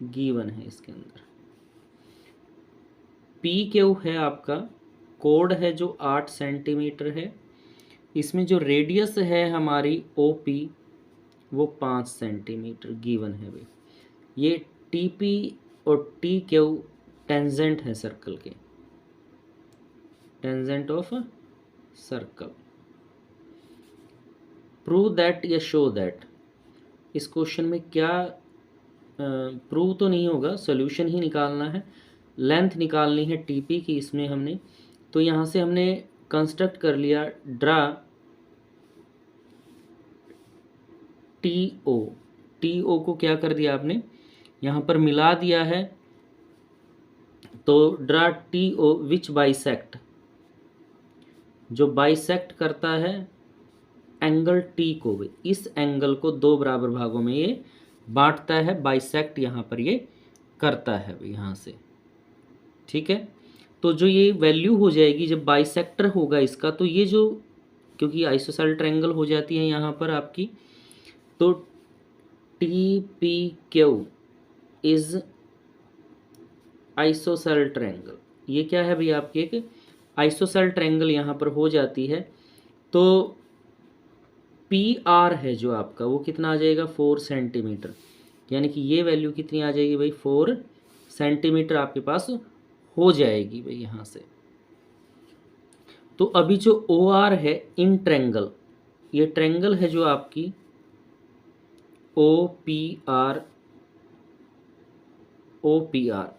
गिवन है इसके अंदर पी क्यू है आपका, कोड है जो 8 सेंटीमीटर है। इसमें जो रेडियस है हमारी ओ पी वो 5 सेंटीमीटर गिवन है भाई। ये टी पी और टी क्यू टेंजेंट है सर्कल के, tangent of circle. Prove that या शो दैट, इस क्वेश्चन में क्या प्रूव तो नहीं होगा, सॉल्यूशन ही निकालना है। लेंथ निकालनी है टीपी की इसमें हमने। तो यहाँ से हमने कंस्ट्रक्ट कर लिया ड्रा टी ओ को क्या कर दिया आपने यहाँ पर मिला दिया है। तो ड्रा टी ओ विच बाइसेक्ट, जो बाइसेक्ट करता है एंगल टी को, इस एंगल को 2 बराबर भागों में ये बांटता है, बाइसेक्ट यहाँ पर ये करता है यहाँ से, ठीक है। तो जो ये वैल्यू हो जाएगी जब बाइसेक्टर होगा इसका, तो ये जो, क्योंकि आइसोसेलेस ट्रायंगल हो जाती है यहाँ पर आपकी, तो T P Q is isosceles triangle. ये क्या है भाई आपकी एक आइसोसेलेस ट्रायंगल यहाँ पर हो जाती है। तो पी आर है जो आपका वो कितना आ जाएगा 4 सेंटीमीटर, यानी कि ये वैल्यू कितनी आ जाएगी भाई 4 सेंटीमीटर आपके पास हो जाएगी भाई यहाँ से। तो अभी जो ओ आर है इन ट्रायंगल, ये ट्रायंगल है जो आपकी ओ पी आर,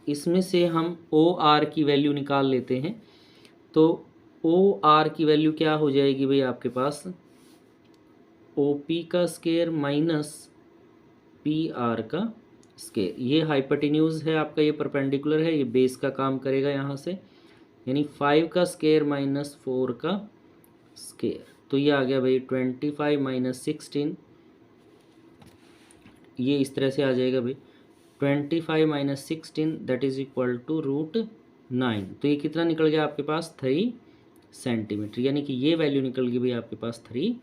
इसमें से हम ओ आर की वैल्यू निकाल लेते हैं। तो ओ आर की वैल्यू क्या हो जाएगी भाई आपके पास, ओ पी का स्क्वायर माइनस पी आर का स्क्वायर। ये हाइपोटेन्यूज है आपका, ये परपेंडिकुलर है, ये बेस का काम करेगा यहाँ से, यानी 5 का स्क्वायर माइनस 4 का स्क्वायर। तो ये आ गया भाई 25 माइनस 16, ये इस तरह से आ जाएगा भाई 25 minus 16 that is equal to √9। तो ये कितना निकल गया आपके पास 3 सेंटीमीटर, यानी कि ये वैल्यू निकल गई भाई आपके पास 3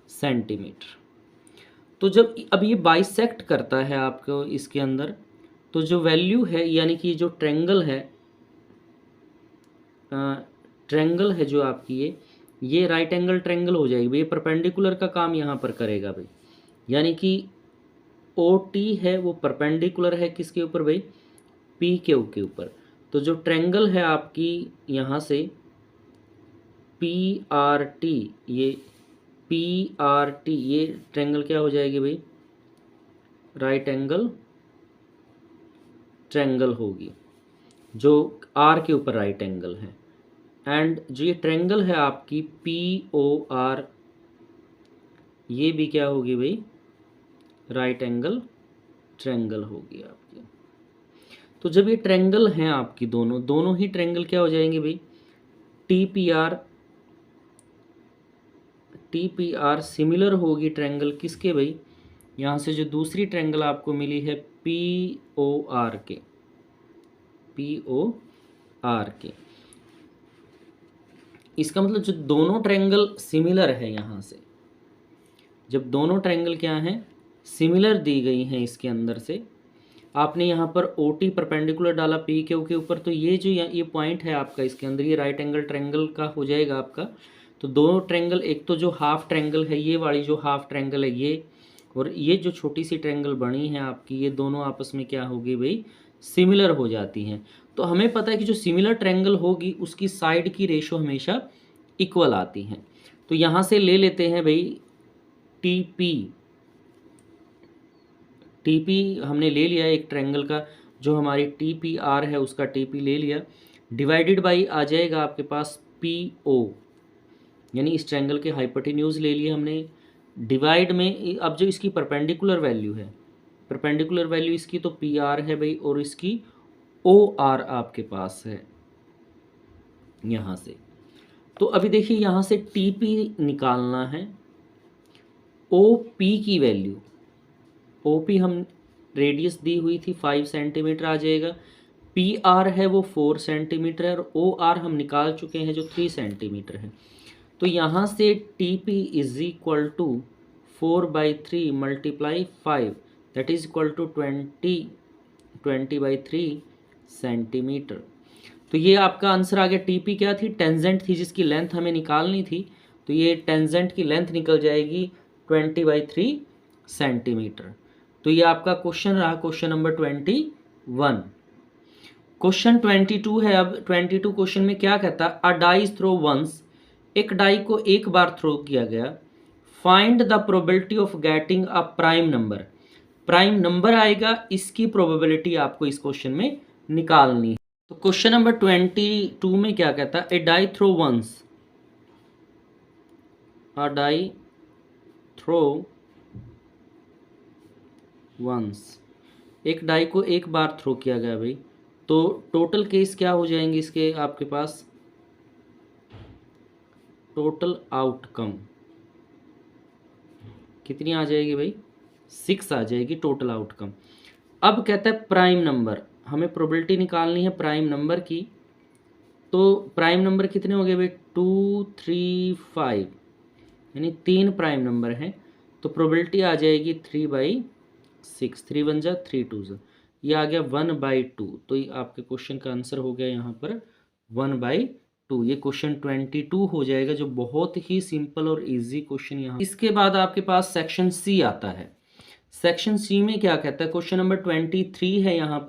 सेंटीमीटर। तो जब अब ये बाइसेक्ट करता है आपको इसके अंदर, तो जो वैल्यू है यानी कि जो ट्रायंगल है जो आपकी ये राइट एंगल ट्रायंगल हो जाएगी भाई, ये परपेंडिकुलर का काम यहाँ पर करेगा भाई। यानी कि ओ टी है वो परपेंडिकुलर है किसके ऊपर भाई, पी क्यू के ऊपर। तो जो ट्रायंगल है आपकी यहाँ से पी आर टी, ये पी आर टी, ये ट्रायंगल क्या हो जाएगी भाई राइट एंगल ट्रायंगल होगी, जो आर के ऊपर राइट एंगल है। एंड जो ये ट्रायंगल है आपकी पी ओ आर, ये भी क्या होगी भाई राइट एंगल ट्रायंगल होगी आपकी। तो जब ये ट्रायंगल हैं आपकी दोनों ही ट्रायंगल क्या हो जाएंगे भाई, टी पी आर सिमिलर होगी ट्रायंगल किसके भाई, यहाँ से जो दूसरी ट्रायंगल आपको मिली है पी ओ आर के, इसका मतलब जो दोनों ट्रायंगल सिमिलर है, यहाँ से जब दोनों ट्रायंगल क्या हैं, सिमिलर दी गई हैं, इसके अंदर से आपने यहाँ पर ओ टी परपेंडिकुलर डाला पी क्यू के ऊपर, तो ये जो ये पॉइंट है आपका इसके अंदर, ये राइट एंगल ट्रायंगल का हो जाएगा आपका। तो दो ट्रायंगल, एक तो जो हाफ ट्रायंगल है, ये वाली जो हाफ ट्रायंगल है ये, और ये जो छोटी सी ट्रायंगल बनी है आपकी, ये दोनों आपस में क्या होगी भाई, सिमिलर हो जाती हैं। तो हमें पता है कि जो सिमिलर ट्रायंगल होगी उसकी साइड की रेशो हमेशा इक्वल आती हैं। तो यहाँ से ले लेते हैं भाई टी पी हमने ले लिया एक ट्रायंगल का, जो हमारी टी पी आर है उसका टी पी ले लिया, डिवाइडेड बाई आ जाएगा आपके पास पी ओ, यानी इस ट्रायंगल के हाइपोटेन्यूज ले लिए हमने, डिवाइड में अब जो इसकी परपेंडिकुलर वैल्यू है, परपेंडिकुलर वैल्यू इसकी तो पी आर है भाई, और इसकी ओ आर आपके पास है यहाँ से। तो अभी देखिए यहाँ से टी पी निकालना है, ओ पी की वैल्यू, ओ पी हम रेडियस दी हुई थी 5 सेंटीमीटर आ जाएगा, पी आर है वो 4 सेंटीमीटर है, और ओ आर हम निकाल चुके हैं जो 3 सेंटीमीटर है। तो यहाँ से T P is equal to 4/3 multiply 5, that is equal to 20/3 centimetre. तो ये आपका आंसर आ गया। टी पी क्या थी, टेंजेंट थी जिसकी लेंथ हमें निकालनी थी, तो ये टेंजेंट की लेंथ निकल जाएगी 20/3 सेंटीमीटर। तो ये आपका क्वेश्चन रहा, क्वेश्चन नंबर 21। क्वेश्चन 22 है। अब 22 क्वेश्चन में क्या कहता है, अ डाई थ्रो वंस, एक डाई को एक बार थ्रो किया गया, find the probability of getting a prime number, prime number आएगा, इसकी प्रोबेबिलिटी आपको इस क्वेश्चन में निकालनी है। तो क्वेश्चन नंबर 22 में क्या कहता है, ए डाई थ्रो वंस, अ डाई थ्रो वंस, एक डाई को एक बार थ्रो किया गया भाई, तो टोटल केस क्या हो जाएंगे इसके आपके पास, टोटल आउटकम कितनी आ जाएगी भाई, 6 आ जाएगी टोटल आउटकम। अब कहता है प्राइम नंबर, हमें प्रोबेबिलिटी निकालनी है प्राइम नंबर की, तो प्राइम नंबर कितने हो गए भाई, 2 3 5, यानी 3 प्राइम नंबर हैं, तो प्रोबेबिलिटी आ जाएगी 3/6, 3 1 जा 3 2 जा, ये आ गया 1/2। तो ये आपके क्वेश्चन का आंसर हो गया यहाँ पर 1/2। ये क्वेश्चन 22 हो जाएगा, जो बहुत ही सिंपल और इजी क्वेश्चन यहाँ। इसके बाद आपके पास सेक्शन सी आता है। सेक्शन सी में क्या कहता है, क्वेश्चन नंबर 23 है यहाँ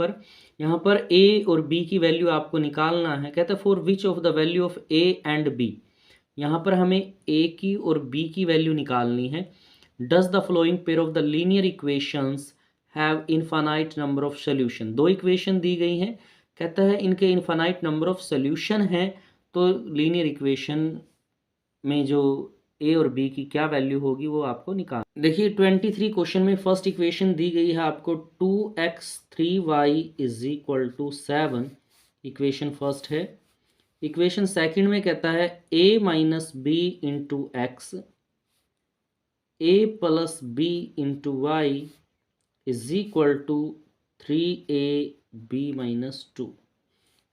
पर ए और बी की वैल्यू आपको निकालना है। कहता है for which of the value of A and B, यहाँ पर हमें ए की और बी की वैल्यू निकालनी है। Does the following pair of the linear equations have infinite number of solution, दो इक्वेशन दी गई हैं, कहता है इनके इनफाइनाइट नंबर ऑफ सोल्यूशन है, तो लीनियर इक्वेशन में जो ए और बी की क्या वैल्यू होगी वो आपको निकाल। देखिए 23 क्वेश्चन में फर्स्ट इक्वेशन दी गई है आपको 2x 3y is equal to 7, equation first है। इक्वेशन सेकंड में कहता है a minus B into x, a plus B into y is equal to 3ab minus 2,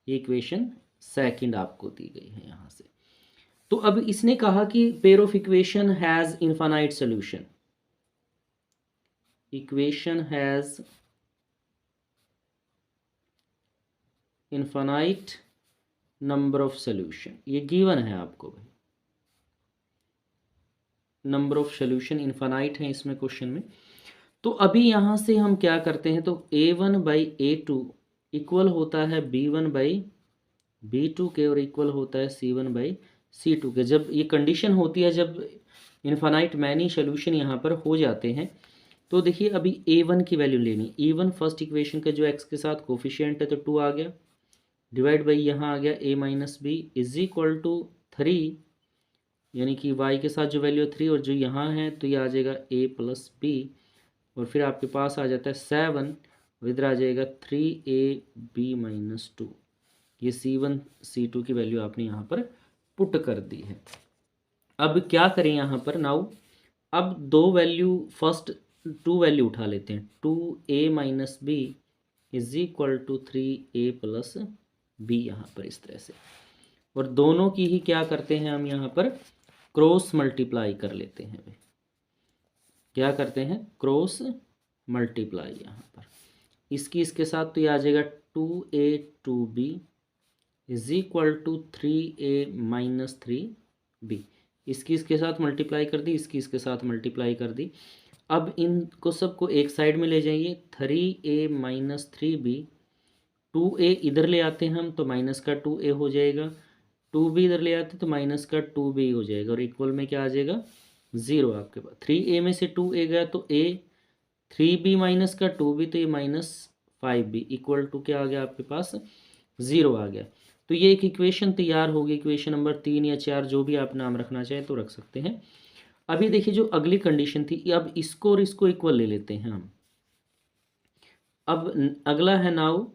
ये इक्वेशन सेकंड आपको दी गई है यहाँ से। तो अब इसने कहा कि pair of equation has infinite solution, equation has infinite number of solution, ये गिवन है आपको भाई, नंबर ऑफ सॉल्यूशन इनफाइनाइट है इसमें क्वेश्चन में। तो अभी यहाँ से हम क्या करते हैं, तो a1/a2 इक्वल होता है b1/b2 के, और इक्वल होता है c1/c2 के। जब ये कंडीशन होती है, जब इनफाइनाइट मैनी सॉल्यूशन यहाँ पर हो जाते हैं, तो देखिए अभी a1 की वैल्यू लेनी, a1 फर्स्ट इक्वेशन का जो x के साथ कोफिशिएंट है तो 2 आ गया, डिवाइड बाई यहाँ आ गया a minus B is equal to 3, यानी कि y के साथ जो वैल्यू 3 और जो यहाँ है तो ये आ जाएगा a प्लस बी, और फिर आपके पास आ जाता है 7, इधर आ जाएगा 3ab-2। ये C1 C2 की वैल्यू आपने यहाँ पर पुट कर दी है। अब क्या करें यहाँ पर नाउ, अब दो वैल्यू फर्स्ट 2 वैल्यू उठा लेते हैं। 2a-b is equal to 3a+b यहाँ पर इस तरह से, और दोनों की ही क्या करते हैं हम यहाँ पर क्रॉस मल्टीप्लाई कर लेते हैं। क्या करते हैं क्रॉस मल्टीप्लाई यहाँ पर इसकी इसके साथ, तो ये आ जाएगा 2a-2b is equal to 3a-3b। इसकी इसके साथ मल्टीप्लाई कर दी, इसकी इसके साथ मल्टीप्लाई कर दी। अब इनको सबको एक साइड में ले जाइए, 3a-3b, 2a इधर ले आते हैं हम तो माइनस का 2a हो जाएगा, 2b इधर ले आते तो माइनस का 2b हो जाएगा, और इक्वल में क्या आ जाएगा 0 आपके पास। 3a में से 2a गया तो a, 3b माइनस का 2b तो ये -5b इक्वल टू क्या आ गया आपके पास 0 आ गया। तो ये एक इक्वेशन तैयार होगी, इक्वेशन नंबर 3 या 4 जो भी आप नाम रखना चाहें तो रख सकते हैं। अभी देखिए जो अगली कंडीशन थी, अब इसको और इसको इक्वल ले लेते हैं हम। अब अगला है now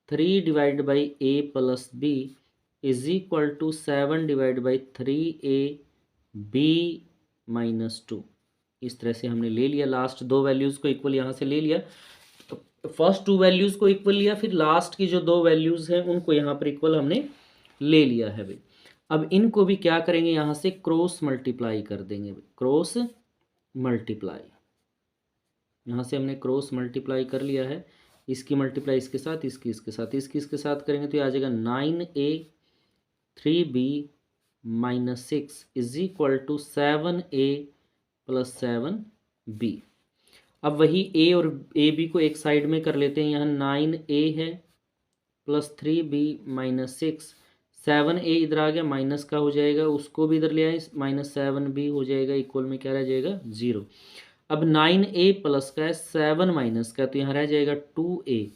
3 divide by a+b is equal to 7 divide by 3ab-2। इस तरह से हमने ले लिया, लास्ट दो वैल्यूज़ को इक्वल यहाँ से ले लिया। फर्स्ट 2 वैल्यूज़ को इक्वल लिया, फिर लास्ट की जो 2 वैल्यूज़ हैं उनको यहाँ पर इक्वल हमने ले लिया है भाई। अब इनको भी क्या करेंगे, यहाँ से क्रॉस मल्टीप्लाई कर देंगे भाई, क्रॉस मल्टीप्लाई। यहाँ से हमने क्रॉस मल्टीप्लाई कर लिया है, इसकी मल्टीप्लाई इसके साथ, इसकी इसके साथ, इसकी इसके साथ करेंगे तो ये आ जाएगा 9a-3b-6 is equal to 7a+7b। अब वही a और ab को एक साइड में कर लेते हैं। यहाँ 9a है प्लस 3b-6, 7a इधर आ गया, माइनस का हो जाएगा, उसको भी इधर ले आए, -7b हो जाएगा, इक्वल में क्या रह जाएगा 0। अब 9a प्लस का है, 7 माइनस का, तो यहाँ रह जाएगा 2a,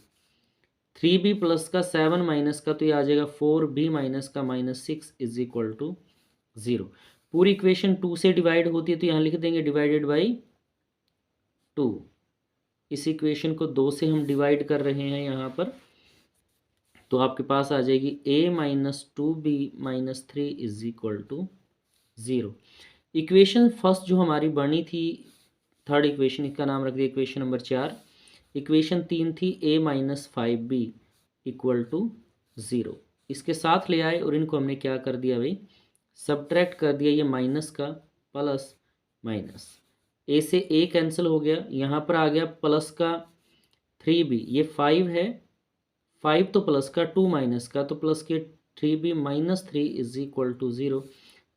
3b प्लस का 7 माइनस का, तो ये आ जाएगा 4b माइनस का -6 इज इक्वल टू 0। पूरी इक्वेशन 2 से डिवाइड होती है तो यहाँ लिख देंगे डिवाइडेड बाई 2। इस इक्वेशन को 2 से हम डिवाइड कर रहे हैं यहाँ पर, तो आपके पास आ जाएगी a-2b-3 is equal to 0। Equation first जो हमारी बनी थी, थर्ड इक्वेशन, इसका नाम रख दिया इक्वेशन नंबर 4। इक्वेशन 3 थी a-5b इक्वल टू 0। इसके साथ ले आए और इनको हमने क्या कर दिया भाई, सब्ट्रैक्ट कर दिया, ये माइनस का प्लस माइनस, a से a कैंसिल हो गया, यहाँ पर आ गया प्लस का 3b, ये 5 है, 5 तो प्लस का, 2 माइनस का, तो प्लस के 3b-3 इज इक्वल टू 0।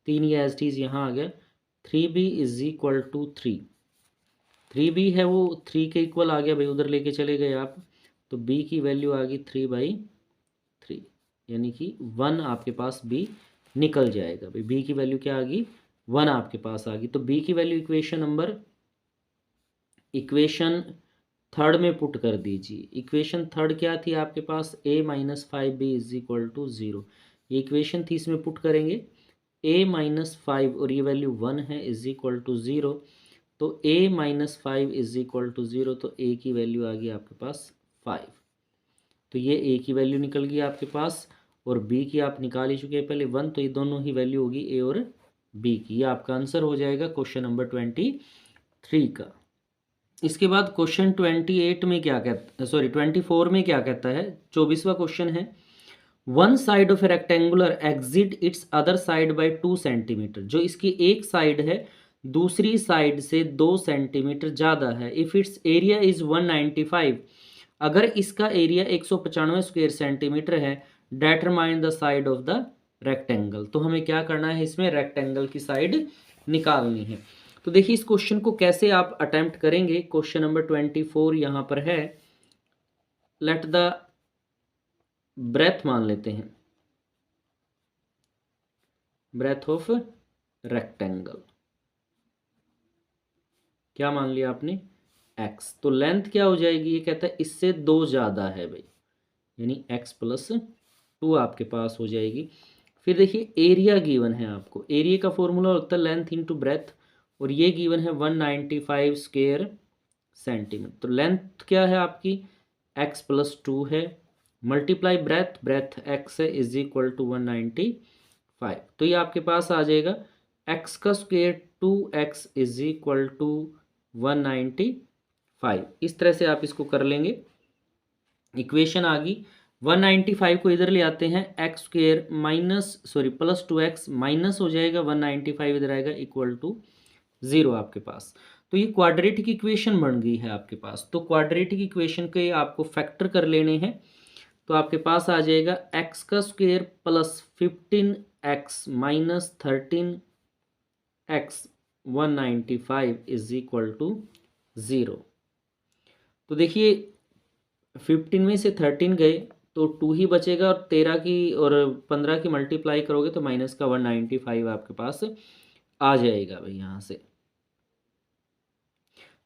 3 ये एज टीज यहाँ आ गया, 3b is equal to 3। 3b है वो 3 के इक्वल आ गया भाई, उधर लेके चले गए आप, तो b की वैल्यू आ गई 3/3, यानी कि 1 आपके पास b निकल जाएगा भाई। b की वैल्यू क्या आ गई 1 आपके पास आ गई। तो b की वैल्यू इक्वेशन थर्ड में पुट कर दीजिए। इक्वेशन थर्ड क्या थी आपके पास, a-5b इज इक्वल टू 0। ये इक्वेशन थी, इसमें पुट करेंगे a-5 और ये वैल्यू 1 है इज इक्वल टू 0, तो a-5 इज इक्वल टू 0, तो a की वैल्यू आ गई आपके पास 5। तो ये a की वैल्यू निकल गई आपके पास, और b की आप निकाल ही चुके हैं पहले 1, तो ये दोनों ही वैल्यू होगी a और b की। ये आपका आंसर हो जाएगा क्वेश्चन नंबर 23 का। इसके बाद क्वेश्चन 28 में क्या कहता, 24 में क्या कहता है, 24वां क्वेश्चन है, one side of A rectangular exit it's other side by 2 centimetre. जो इसकी एक साइड है दूसरी साइड से 2 सेंटीमीटर ज़्यादा है। इफ़ इट्स एरिया इज़ 195, अगर इसका एरिया 195 स्क्वायर सेंटीमीटर है, determine the side of the rectangle. तो हमें क्या करना है, इसमें रेक्टेंगल की साइड निकालनी है। तो देखिए इस क्वेश्चन को कैसे आप अटेम्प्ट करेंगे। क्वेश्चन नंबर 24 यहाँ पर है, लेट द ब्रेथ मान लेते हैं, ब्रेथ ऑफ रेक्टेंगल क्या मान लिया आपने, x। तो लेंथ क्या हो जाएगी, ये कहता है इससे 2 ज़्यादा है भाई, यानी x + 2 आपके पास हो जाएगी। फिर देखिए एरिया गिवन है आपको, एरिया का फॉर्मूला होता है लेंथ इंटू ब्रेथ, और ये गिवन है 195 स्क्वायर सेंटीमीटर। तो लेंथ क्या है आपकी x प्लस 2 है, मल्टीप्लाई ब्रेथ x है इज इक्वल टू 195। तो ये आपके पास आ जाएगा x का square 2x is equal to 195। इस तरह से आप इसको कर लेंगे। इक्वेशन आ गई। 195 को इधर ले आते हैं, x square plus 2x minus हो जाएगा, 195 इधर आएगा इक्वल टू 0 आपके पास। तो ये क्वाड्रेटिक इक्वेशन बन गई है आपके पास। तो क्वाड्रेटिक इक्वेशन के आपको फैक्टर कर लेने हैं। तो आपके पास आ जाएगा एक्स का square plus 15x minus 13x 195 is equal to 0। तो देखिए 15 में से 13 गए तो 2 ही बचेगा, और 13 की और 15 की मल्टीप्लाई करोगे तो माइनस का 195 आपके पास आ जाएगा भाई यहाँ से।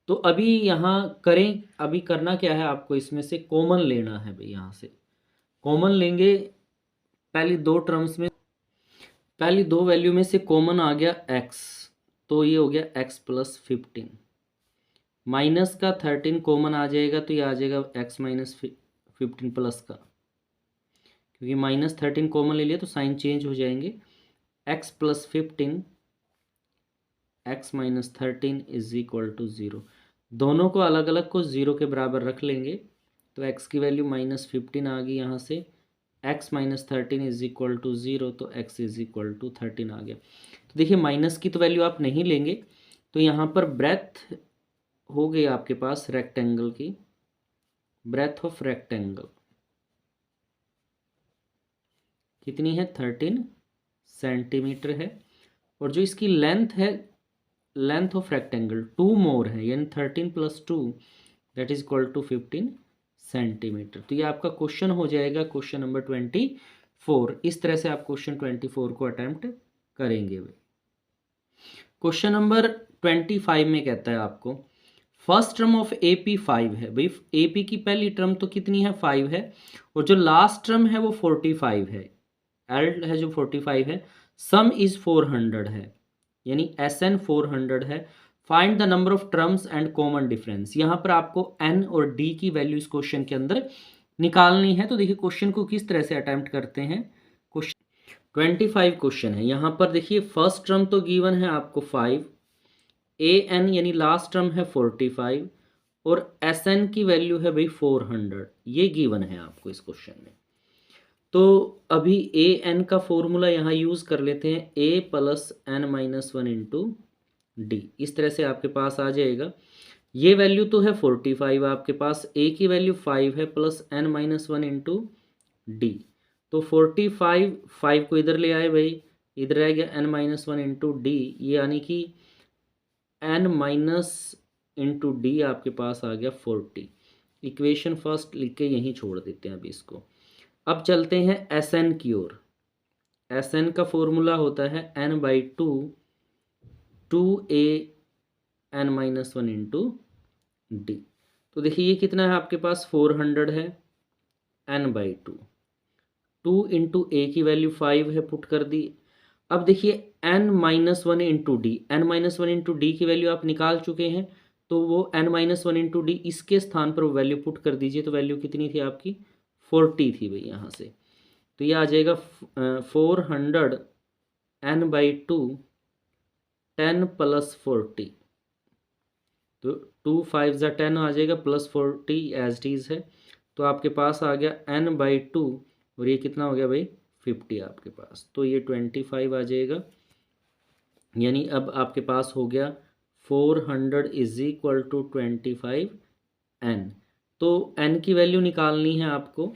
तो अभी यहाँ करें, अभी करना क्या है आपको, इसमें से कॉमन लेना है भाई। यहाँ से कॉमन लेंगे, पहली दो वैल्यू में से कॉमन आ गया x, तो ये हो गया x प्लस 15। माइनस का 13 कॉमन आ जाएगा तो ये आ जाएगा x माइनस 15 प्लस का, क्योंकि माइनस 13 कॉमन ले लिया तो साइन चेंज हो जाएंगे। x plus 15 x minus 13 is equal to 0। दोनों को अलग अलग को 0 के बराबर रख लेंगे तो x की वैल्यू माइनस 15 आ गई यहाँ से। x minus 13 is equal to 0, तो x इज इक्वल टू 13 आ गया। तो देखिए माइनस की तो वैल्यू आप नहीं लेंगे, तो यहाँ पर ब्रेथ हो गई आपके पास रेक्टेंगल की, ब्रेथ ऑफ रेक्टेंगल कितनी है 13 सेंटीमीटर है। और जो इसकी लेंथ है, लेंथ ऑफ रेक्टेंगल 2 मोर है, यानी 13 plus 2 that is equal to 15 centimetre. तो ये आपका क्वेश्चन हो जाएगा क्वेश्चन नंबर 24। इस तरह से आप क्वेश्चन 24 को अटेम्प्ट करेंगे। क्वेश्चन नंबर 25 में कहता है आपको फर्स्ट टर्म ऑफ AP 5 है। भाई AP की पहली टर्म तो कितनी है 5 है, और जो लास्ट टर्म है वो 45 है, L है जो 45 है, सम इज 400 है, यानी SN 400 है। Find the number of terms and common difference. यहाँ पर आपको N और D की वैल्यू इस क्वेश्चन के अंदर निकालनी है। तो देखिए क्वेश्चन को किस तरह से अटेम्प्ट करते हैं। क्वेश्चन 25 क्वेश्चन है। यहाँ पर देखिए फर्स्ट टर्म तो गिवन है आपको 5, AN यानी लास्ट टर्म है 45, और SN की वैल्यू है भाई 400, ये गिवन है आपको इस क्वेश्चन में। तो अभी AN का फॉर्मूला यहाँ यूज़ कर लेते हैं, A plus N minus 1 into D. इस तरह से आपके पास आ जाएगा। ये वैल्यू तो है 45 आपके पास, A की वैल्यू 5 है plus N minus 1 into D. तो 45 5 को इधर ले आए भाई, इधर रह गया N माइनस 1 इंटू डी, यानी कि N माइनस इंटू डी आपके पास आ गया 40। इक्वेशन फर्स्ट लिख के यहीं छोड़ देते हैं अभी इसको। अब चलते हैं SN की ओर। SN का फॉर्मूला होता है N/2 2A N minus 1 into D. तो देखिए ये कितना है आपके पास 400 है, N/2 2 इंटू A की वैल्यू 5 है, पुट कर दी। अब देखिए N minus 1 into D, N minus 1 into D की वैल्यू आप निकाल चुके हैं, तो वो N माइनस 1 इंटू डी इसके स्थान पर वैल्यू पुट कर दीजिए। तो वैल्यू कितनी थी आपकी 40 थी भाई यहाँ से। तो ये आ जाएगा 400 N/2 10 प्लस 40, तो 2 5 ज़ा 10 आ जाएगा प्लस 40 एज इट इज़ है। तो आपके पास आ गया N/2, और ये कितना हो गया भाई 50 आपके पास। तो ये 25 आ जाएगा, यानी अब आपके पास हो गया 400 इज इक्वल टू 25 N। तो N की वैल्यू निकालनी है आपको,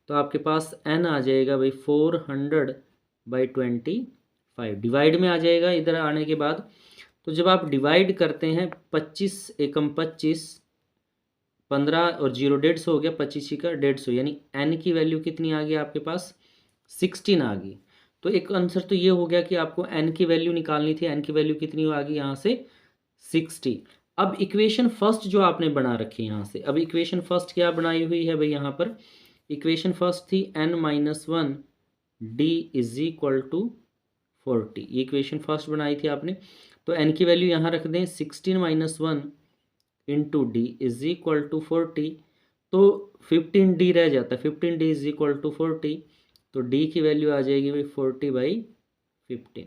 तो आपके पास N आ जाएगा भाई 400/25, डिवाइड में आ जाएगा इधर आने के बाद। तो जब आप डिवाइड करते हैं 25 एकम 25, 15 और 0 150 हो गया, 25 का 150, यानी N की वैल्यू कितनी आ गई आपके पास 16 आ गई। तो एक आंसर तो ये हो गया कि आपको N की वैल्यू निकालनी थी। N की वैल्यू कितनी आ गई यहाँ से 60। अब इक्वेशन फर्स्ट जो आपने बना रखी है यहाँ से, अब इक्वेशन फर्स्ट क्या बनाई हुई है भाई, यहाँ पर इक्वेशन फर्स्ट थी N minus 1 D is equal to 40, ये इक्वेशन फर्स्ट बनाई थी आपने। तो N की वैल्यू यहाँ रख दें 16 minus 1 into d is equal to 40, तो 15d रह जाता है, 15d इज इक्वल टू 40, तो d की वैल्यू आ जाएगी भाई 40/15।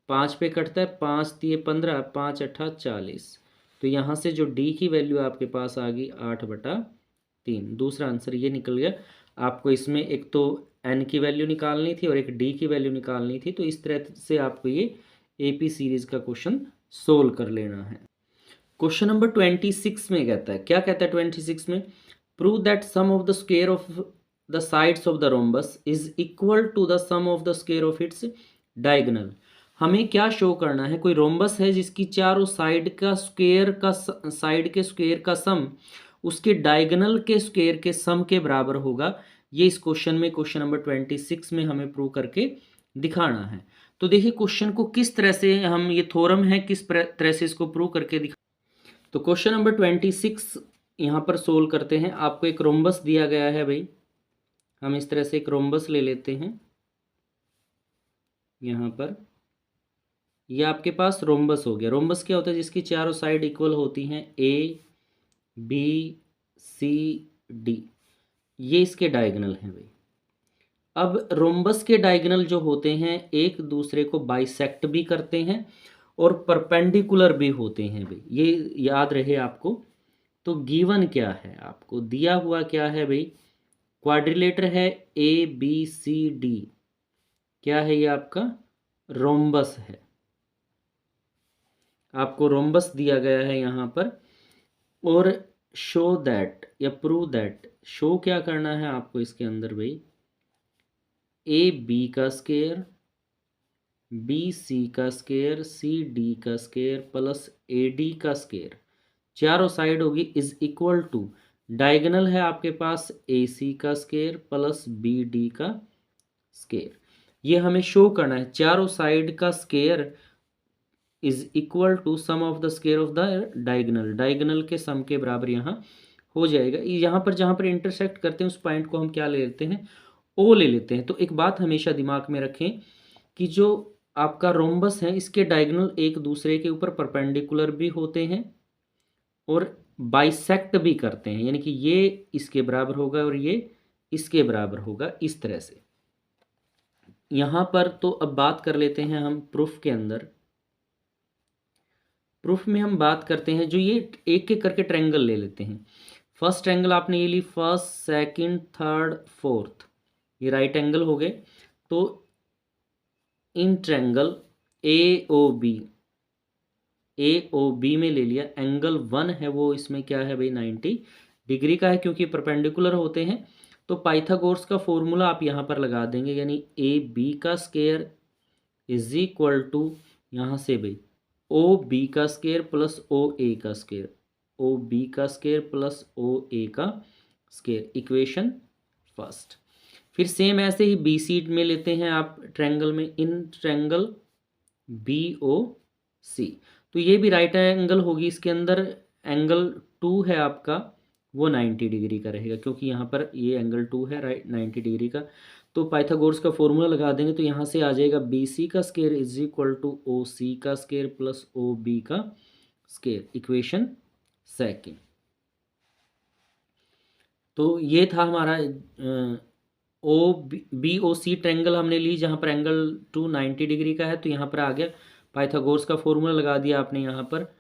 5 पे कटता है, 5 दिए 15, 5 अट्ठा 40, तो यहाँ से जो d की वैल्यू आपके पास आ गई 8/3। दूसरा आंसर ये निकल गया। आपको इसमें एक तो n की वैल्यू निकालनी थी और एक d की वैल्यू निकालनी थी, तो इस तरह से आपको ये AP सीरीज का क्वेश्चन सोल्व कर लेना है। क्वेश्चन नंबर 26 में कहता है, क्या कहता है 26 में, prove that sum of the square of the sides of the rhombus is equal to the sum of the square of its diagonal. हमें क्या शो करना है, कोई रोम्बस है जिसकी चारों साइड का स्क्वायर का साइड के स्क्वायर का सम उसके डायगोनल के स्क्वायर के सम के बराबर होगा। ये इस क्वेश्चन में, क्वेश्चन नंबर 26 में हमें प्रूव करके दिखाना है। तो देखिए क्वेश्चन को किस तरह से हम, ये थ्योरम है, किस तरह से इसको प्रूव करके दिखा। तो क्वेश्चन नंबर 26 यहाँ पर सोल्व करते हैं। आपको एक रोम्बस दिया गया है भाई, हम इस तरह से एक रोम्बस ले लेते हैं। यहाँ पर ये आपके पास रोम्बस हो गया। रोम्बस क्या होता है, जिसकी चारों साइड इक्वल होती हैं, ABCD, ये इसके डायगोनल हैं भाई। अब रोम्बस के डायगोनल जो होते हैं एक दूसरे को बाइसेक्ट भी करते हैं और परपेंडिकुलर भी होते हैं भाई, ये याद रहे आपको। तो गिवन क्या है, आपको दिया हुआ क्या है भाई, क्वाड्रिलेटर है ABCD, क्या है ये आपका रोम्बस है। आपको रोम्बस दिया गया है यहाँ पर, और शो दैट या प्रूव दैट, शो क्या करना है आपको इसके अंदर भाई, AB का स्क्वायर, BC का स्क्वायर, CD का स्क्वायर प्लस AD का स्क्वायर, चारों साइड होगी इज इक्वल टू, डायगोनल है आपके पास AC का स्क्वायर प्लस BD का स्क्वायर। ये हमें शो करना है, चारों साइड का square is equal to sum of the square of the diagonal, diagonal के सम के बराबर यहाँ हो जाएगा। यहाँ पर जहाँ पर इंटरसेक्ट करते हैं उस पॉइंट को हम क्या ले लेते हैं, O ले लेते हैं। तो एक बात हमेशा दिमाग में रखें कि जो आपका रोम्बस है इसके डायगोनल एक दूसरे के ऊपर परपेंडिकुलर भी होते हैं और बाइसेक्ट भी करते हैं, यानी कि ये इसके बराबर होगा और ये इसके बराबर होगा, इस तरह से। यहाँ पर तो अब बात कर लेते हैं हम प्रूफ के अंदर। प्रूफ में हम बात करते हैं, जो ये एक एक करके ट्रायंगल ले लेते हैं। फर्स्ट ट्रायंगल आपने ये ली, फर्स्ट सेकंड थर्ड फोर्थ, ये राइट एंगल हो गए। तो इन ट्रायंगल AOB में ले लिया, एंगल 1 है वो इसमें क्या है भाई 90 डिग्री का है, क्योंकि परपेंडिकुलर होते हैं। तो पाइथागोरस का फॉर्मूला आप यहाँ पर लगा देंगे, यानी AB का स्क्वायर इज इक्वल टू, यहाँ से भाई OB का स्क्वायर प्लस OA का स्क्वायर, OB का स्क्वायर प्लस OA का स्क्वायर, इक्वेशन फर्स्ट। फिर सेम ऐसे ही BC में लेते हैं आप ट्रायंगल में, इन ट्रायंगल BOC, तो ये भी राइट एंगल होगी, इसके अंदर एंगल 2 है आपका, वो 90 डिग्री का रहेगा, क्योंकि यहाँ पर ये एंगल 2 है राइट 90 डिग्री का। तो पाइथागोरस का फॉर्मूला लगा देंगे, तो यहाँ से आ जाएगा BC का square is equal to OC का स्क्वायर प्लस OB का स्क्वायर, इक्वेशन सेकेंड। तो ये था हमारा BOC ट्रायंगल हमने ली, जहाँ पर एंगल 2 90 डिग्री का है। तो यहाँ पर आ गया, पाइथागोरस का फॉर्मूला लगा दिया आपने यहाँ पर,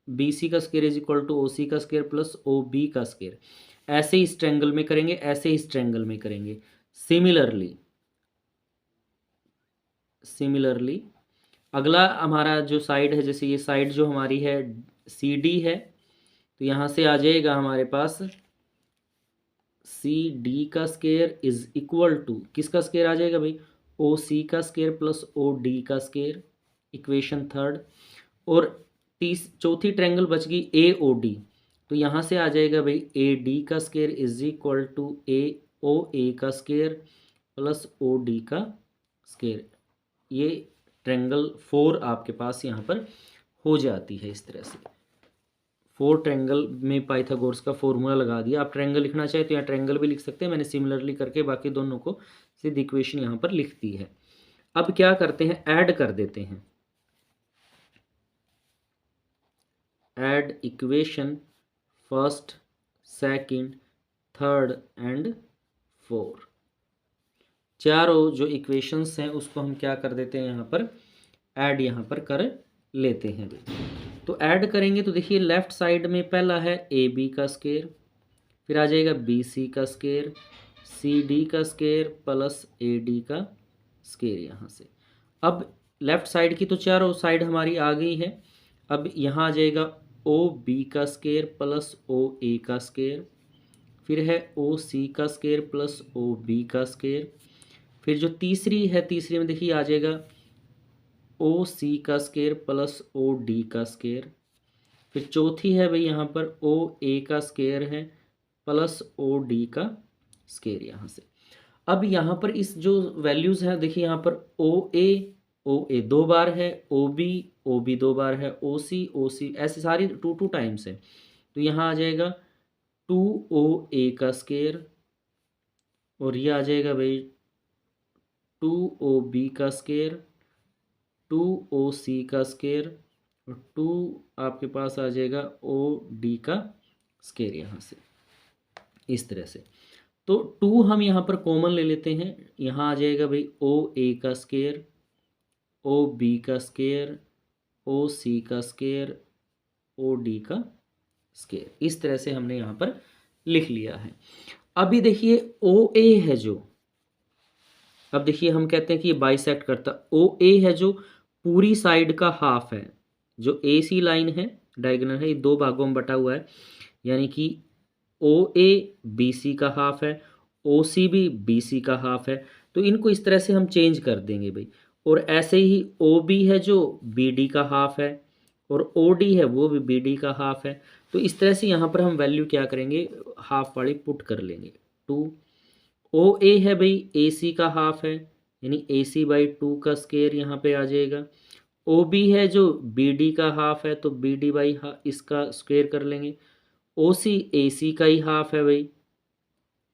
BC का square is equal to OC का स्क्वायर प्लस OB का स्क्वायर। ऐसे इस ट्रायंगल में करेंगे, ऐसे इस ट्रायंगल में करेंगे। सिमिलरली अगला हमारा जो साइड है, जैसे ये साइड जो हमारी है CD है, तो यहाँ से आ जाएगा हमारे पास CD का स्क्वायर इज इक्वल टू, किसका स्क्वायर आ जाएगा भाई, OC का स्क्वायर प्लस OD का स्क्वायर, इक्वेशन थर्ड। और चौथी ट्रायंगल बच गई AOD, तो यहाँ से आ जाएगा भाई AD का square is equal to OA का स्क्वायर प्लस OD का स्क्वायर। ये ट्रायंगल 4 आपके पास यहाँ पर हो जाती है इस तरह से। 4 ट्रायंगल में पाइथागोरस का फॉर्मूला लगा दिया। आप ट्रायंगल लिखना चाहे तो यहाँ ट्रायंगल भी लिख सकते हैं, मैंने सिमिलरली करके बाकी दोनों को सीधी इक्वेशन यहाँ पर लिख दी है। अब क्या करते हैं, ऐड कर देते हैं, add equation first, second, third and four, चारों जो इक्वेशंस हैं उसको हम क्या कर देते हैं यहाँ पर ऐड यहाँ पर कर लेते हैं। तो ऐड करेंगे तो देखिए लेफ्ट साइड में पहला है ए बी का स्क्वायर, फिर आ जाएगा बी सी का स्क्वायर, सी डी का स्क्वायर प्लस ए डी का स्क्वायर यहाँ से। अब लेफ्ट साइड की तो चारों साइड हमारी आ गई है। अब यहाँ आ जाएगा ओ बी का स्क्वायर प्लस ओ ए का स्क्वायर, फिर है ओ सी का स्क्वायर प्लस ओ बी का स्क्वायर, फिर जो तीसरी है तीसरी में देखिए आ जाएगा ओ सी का स्क्वायर प्लस ओ डी का स्क्वायर, फिर चौथी है भाई यहाँ पर ओ ए का स्क्वायर है प्लस ओ डी का स्क्वायर यहाँ से। अब यहाँ पर इस जो वैल्यूज़ हैं देखिए यहाँ पर ओ ए दो बार है, ओ बी दो बार है, ओ सी ऐसे सारी टू टाइम्स है। तो यहाँ आ जाएगा टू ओ ए का स्क्वायर, और ये आ जाएगा भाई टू ओ बी का स्क्वायर, टू ओ सी का स्क्वायर, और टू आपके पास आ जाएगा ओ डी का स्क्वायर यहाँ से, इस तरह से। तो टू हम यहाँ पर कॉमन ले लेते हैं, यहाँ आ जाएगा भाई ओ ए का स्क्वायर, ओ बी का स्क्वायर, ओ सी का स्क्वायर, ओ डी का स्क्वायर, इस तरह से हमने यहाँ पर लिख लिया है। अभी देखिए ओ ए है जो, अब देखिए हम कहते हैं कि ये बाइसेक्ट करता, ओ ए है जो पूरी साइड का हाफ है, जो ए सी लाइन है डायगोनल है, ये दो भागों में बटा हुआ है, यानी कि ओ ए बी सी का हाफ है, ओ सी भी बी सी का हाफ है। तो इनको इस तरह से हम चेंज कर देंगे भाई। और ऐसे ही ओ बी है जो बी डी का हाफ है, और ओ डी है वो भी बी डी का हाफ है। तो इस तरह से यहाँ पर हम वैल्यू क्या करेंगे, हाफ वाली पुट कर लेंगे। टू ओ ए है भाई ए सी का हाफ है, यानी ए सी बाई टू का स्क्वायर यहाँ पे आ जाएगा। ओ बी है जो बी डी का हाफ है, तो बी डी बाई इसका स्क्वायर कर लेंगे। ओ सी ए सी का ही हाफ है भाई,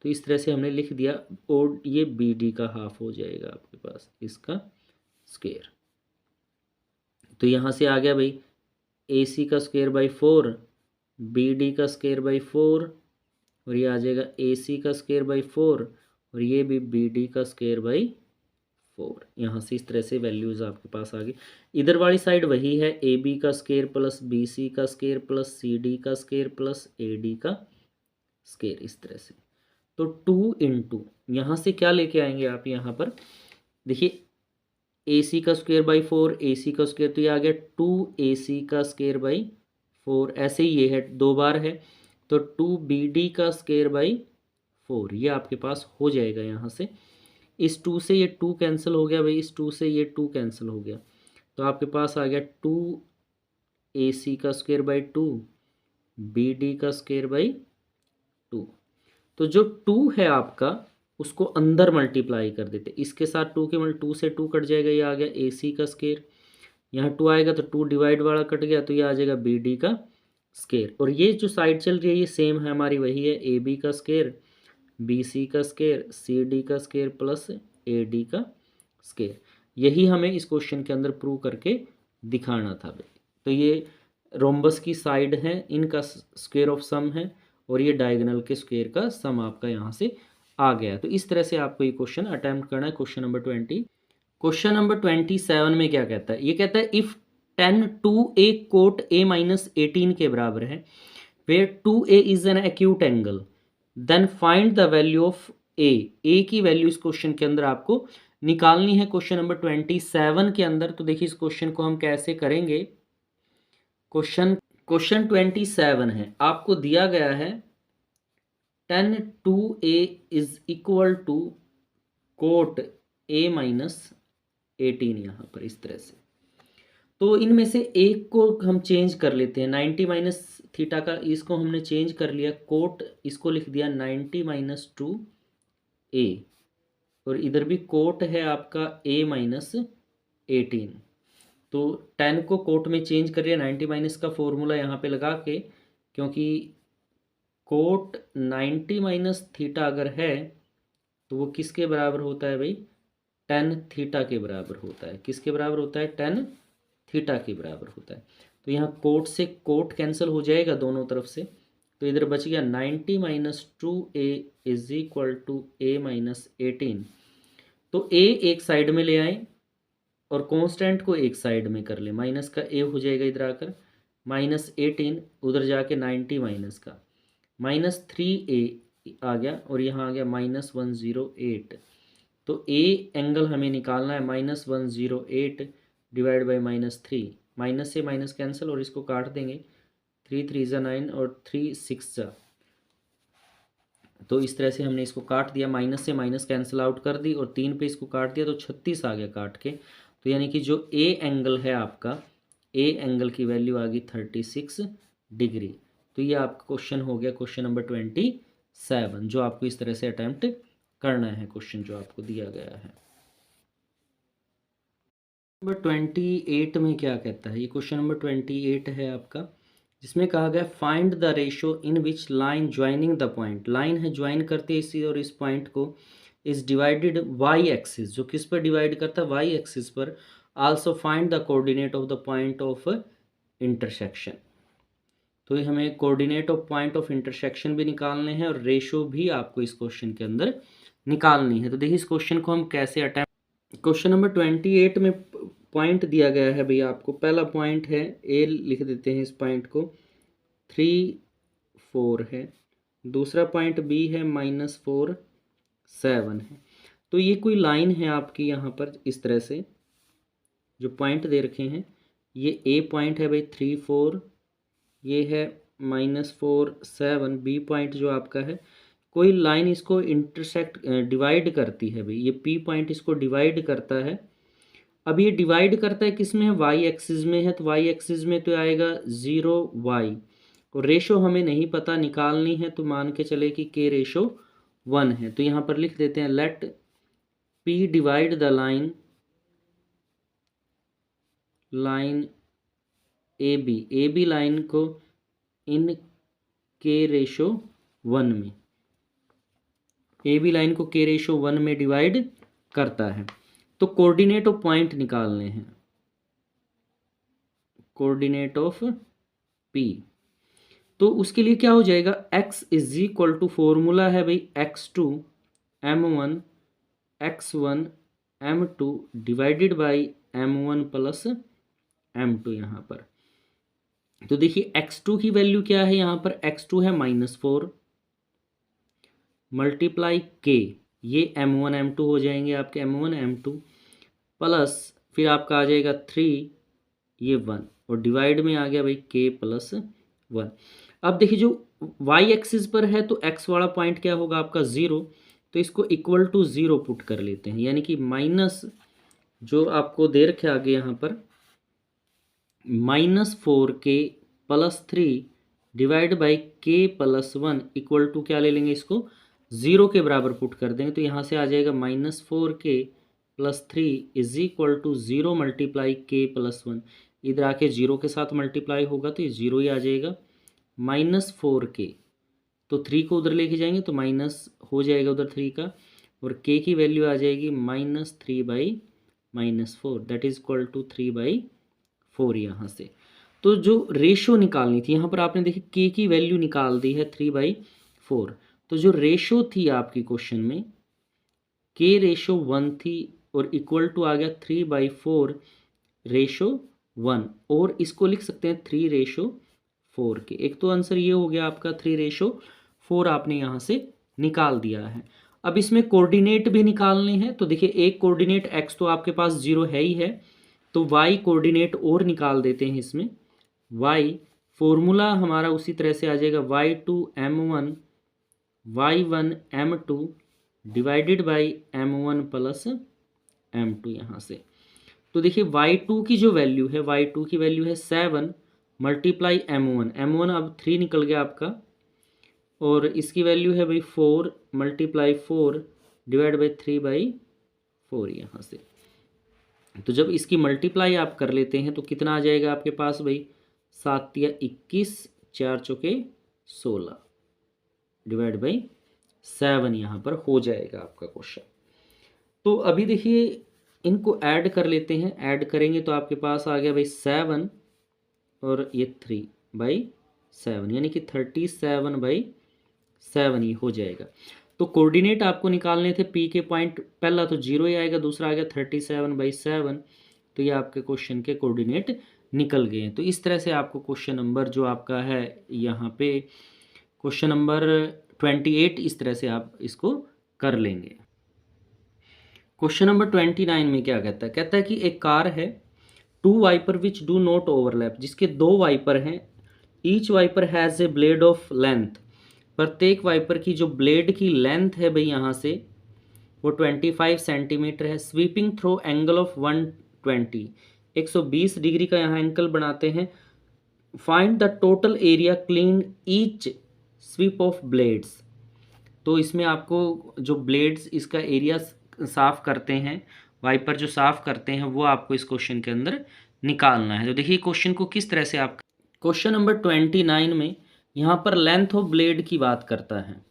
तो इस तरह से हमने लिख दिया, और ये बी डी का हाफ हो जाएगा आपके पास इसका स्क्वायर। तो यहाँ से आ गया भाई ए सी का square by four, B D का स्क्वायर बाई फोर, और ये आ जाएगा ए सी का स्क्वायर बाई फोर, और ये भी बी डी का स्क्वायर बाई फोर। यहाँ से इस तरह से वैल्यूज़ आपके पास आ गई। इधर वाली साइड वही है, ए बी का स्क्वायर प्लस बी सी का स्क्वायर प्लस सी डी का स्क्वायर प्लस ए डी का स्क्वायर, इस तरह से। तो टू इंटू यहाँ से क्या लेके आएंगे आप, यहाँ पर देखिए ए सी का square by four, A C का स्क्वायर, तो ये आ गया टू ए सी का स्क्वायर बाई फोर। ऐसे ही ये है दो बार है, तो टू बी डी का स्क्वायर बाई फोर, ये आपके पास हो जाएगा। यहाँ से इस टू से ये टू कैंसिल हो गया भाई, इस टू से ये टू कैंसिल हो गया, तो आपके पास आ गया टू ए सी का square by two, B D का स्क्वायर बाई टू। तो जो टू है आपका उसको अंदर मल्टीप्लाई कर देते, इसके साथ टू के टू से टू कट जाएगा, ये आ गया ए सी का स्क्वायर, यहाँ टू आएगा तो टू डिवाइड वाला कट गया, तो ये आ जाएगा बी डी का स्क्वायर। और ये जो साइड चल रही है ये सेम है हमारी, वही है ए बी का स्क्वायर, बी सी का स्क्वायर, सी डी का स्क्वायर प्लस ए डी का स्क्वायर। यही हमें इस क्वेश्चन के अंदर प्रूव करके दिखाना था भाई। तो ये रोम्बस की साइड है, इनका स्क्वायर ऑफ सम है, और ये डायगोनल के स्क्वायर का सम आपका यहाँ से आ गया। तो इस तरह से आपको ये क्वेश्चन अटेम्प्ट करना है, क्वेश्चन नंबर 20। क्वेश्चन नंबर 27 में क्या कहता है, ये कहता है if 10 two A cot A minus 18 के बराबर है, where 2a is an acute angle, then find the value of A की वैल्यू इस क्वेश्चन के अंदर आपको निकालनी है, क्वेश्चन नंबर 27 के अंदर। तो देखिए इस क्वेश्चन को हम कैसे करेंगे। क्वेश्चन 27 है, आपको दिया गया है 10 2a is equal to cot a minus 18, यहाँ पर इस तरह से। तो इनमें से एक को हम चेंज कर लेते हैं, 90 माइनस थीटा का, इसको हमने चेंज कर लिया, कोट इसको लिख दिया 90 माइनस 2a, और इधर भी कोट है आपका a माइनस 18। तो 10 को कोट में चेंज कर लिया, 90 माइनस का फॉर्मूला यहाँ पे लगा के, क्योंकि कोट 90 माइनस थीटा अगर है तो वो किसके बराबर होता है भाई, 10 थीटा के बराबर होता है। किसके बराबर होता है, 10 थीटा के बराबर होता है। तो यहाँ कोट से कोट कैंसिल हो जाएगा दोनों तरफ से, तो इधर बच गया 90 minus 2a is equal to a minus 18। तो a एक साइड में ले आए और कांस्टेंट को एक साइड में कर ले, माइनस का a हो जाएगा इधर आकर, माइनस 18 उधर जाके 90 माइनस का -3a आ गया और यहाँ आ गया -108। तो a एंगल हमें निकालना है -108 डिवाइड बाई -3, माइनस से माइनस कैंसिल और इसको काट देंगे, 3 3 ज़ा 9 और 3 6 ज़ा, तो इस तरह से हमने इसको काट दिया, माइनस से माइनस कैंसिल आउट कर दी और 3 पे इसको काट दिया तो 36 आ गया काट के। तो यानी कि जो ए एंगल है आपका, ए एंगल की वैल्यू आ गई 36 डिग्री। तो ये आपका क्वेश्चन हो गया क्वेश्चन नंबर 27, जो आपको इस तरह से अटैम्प्ट करना है क्वेश्चन जो आपको दिया गया है। नंबर 28 में क्या कहता है, ये क्वेश्चन नंबर 28 है आपका, जिसमें कहा गया find the ratio in which line joining the point, line है ज्वाइन करते इसी और इस पॉइंट को, इज डिवाइडेड वाई एक्सिस, जो किस पर डिवाइड करता है, वाई एक्सिस पर। Also find the coordinate of the point of intersection. तो ये हमें coordinate of point of intersection भी निकालने हैं और रेशो भी आपको इस क्वेश्चन के अंदर निकालनी है। तो देखिए इस क्वेश्चन को हम कैसे अटैम्प्ट, क्वेश्चन नंबर 28 में पॉइंट दिया गया है भैया आपको, पहला पॉइंट है ए, लिख देते हैं इस पॉइंट को, 3 4 है, दूसरा पॉइंट बी है -4 7 है। तो ये कोई लाइन है आपकी यहाँ पर, इस तरह से जो पॉइंट दे रखे हैं, ये ए पॉइंट है भाई 3 4, ये है -4 7, बी पॉइंट जो आपका है, कोई लाइन इसको इंटरसेक्ट डिवाइड करती है भाई, ये पी पॉइंट इसको डिवाइड करता है। अब ये डिवाइड करता है किस में है, वाई एक्सिस में है, तो वाई एक्सिस में तो आएगा 0 वाई, और रेशो हमें नहीं पता निकालनी है, तो मान के चले कि के रेशो 1 है। तो यहाँ पर लिख देते हैं let P divide the line A B line को इन के रेशो 1 में, ए बी लाइन को के रेशो 1 में डिवाइड करता है। तो कोऑर्डिनेट ऑफ पॉइंट निकालने हैं, कोऑर्डिनेट ऑफ पी, तो उसके लिए क्या हो जाएगा, x is equal to, formula है भाई x2 m1 x1 m2 divided by m1 plus m2 यहाँ पर। तो देखिए x2 की वैल्यू क्या है यहाँ पर, x2 है -4 मल्टीप्लाई के, ये m1 m2 हो जाएंगे आपके, m1 m2 प्लस फिर आपका आ जाएगा 3, ये 1 और डिवाइड में आ गया भाई k प्लस 1। अब देखिए जो y एक्सिस पर है तो x वाला पॉइंट क्या होगा आपका 0, तो इसको इक्वल टू 0 पुट कर लेते हैं, यानी कि माइनस जो आपको दे रखे आगे यहाँ पर -4k plus 3 divide by k plus 1 equal to क्या ले लेंगे, इसको 0 के बराबर पुट कर देंगे। तो यहाँ से आ जाएगा -4k plus 3 is equal to 0 multiply k plus 1, इधर आके 0 के साथ मल्टीप्लाई होगा तो ये 0 ही आ जाएगा, -4k, तो 3 को उधर लेके जाएंगे तो माइनस हो जाएगा उधर 3 का, और k की वैल्यू आ जाएगी -3 by -4, that is equal to 3/4 यहाँ से। तो जो रेशो निकालनी थी यहाँ पर आपने देखी k की वैल्यू निकाल दी है 3/4, तो जो रेशो थी आपकी क्वेश्चन में k रेशो 1 थी और इक्वल टू आ गया 3/4 रेशो 1, और इसको लिख सकते हैं 3/4 के। एक तो आंसर ये हो गया आपका 3/4 आपने यहाँ से निकाल दिया है। अब इसमें कोऑर्डिनेट भी निकालने हैं, तो देखिए एक कोऑर्डिनेट x तो आपके पास 0 है ही है, तो y कोऑर्डिनेट और निकाल देते हैं इसमें। y फॉर्मूला हमारा उसी तरह से आ जाएगा y2 m1 y1 m2 divided by m1 plus m2 यहाँ से। तो देखिए y2 की जो वैल्यू है, y2 की वैल्यू है 7 मल्टीप्लाई m1 अब 3 निकल गया आपका, और इसकी वैल्यू है भाई 4 मल्टीप्लाई 4 डिवाइड बाई 3/4 यहाँ से। तो जब इसकी मल्टीप्लाई आप कर लेते हैं तो कितना आ जाएगा आपके पास भाई, 7 या 21 4 चौके 16 डिवाइड बाई 7 यहाँ पर हो जाएगा आपका क्वेश्चन। तो अभी देखिए इनको ऐड कर लेते हैं, ऐड करेंगे तो आपके पास आ गया भाई 7 और ये 3/7, 7, यानी कि 37/7 ही हो जाएगा। तो कोऑर्डिनेट आपको निकालने थे पी के पॉइंट, पहला तो 0 ही आएगा, दूसरा आ गया 37/7, तो ये आपके क्वेश्चन के कोऑर्डिनेट निकल गए हैं। तो इस तरह से आपको क्वेश्चन नंबर जो आपका है यहाँ पे क्वेश्चन नंबर 28 इस तरह से आप इसको कर लेंगे। क्वेश्चन नंबर 29 में क्या कहता है? कहता है कि एक कार है, 2 wiper which do not overlap, जिसके 2 वाइपर हैं, each wiper has a blade of length, प्रत्येक वाइपर की जो ब्लेड की लेंथ है भाई यहाँ से वो 25 सेंटीमीटर है, sweeping through angle of 120, 120 degree का यहाँ एंगल बनाते हैं। Find the total area clean each sweep of blades, तो इसमें आपको जो ब्लेड्स इसका एरिया साफ करते हैं, वाइपर जो साफ करते हैं, वो आपको इस क्वेश्चन के अंदर निकालना है। तो देखिए क्वेश्चन को किस तरह से आप, क्वेश्चन नंबर 29 में यहाँ पर लेंथ ऑफ ब्लेड की बात करता है,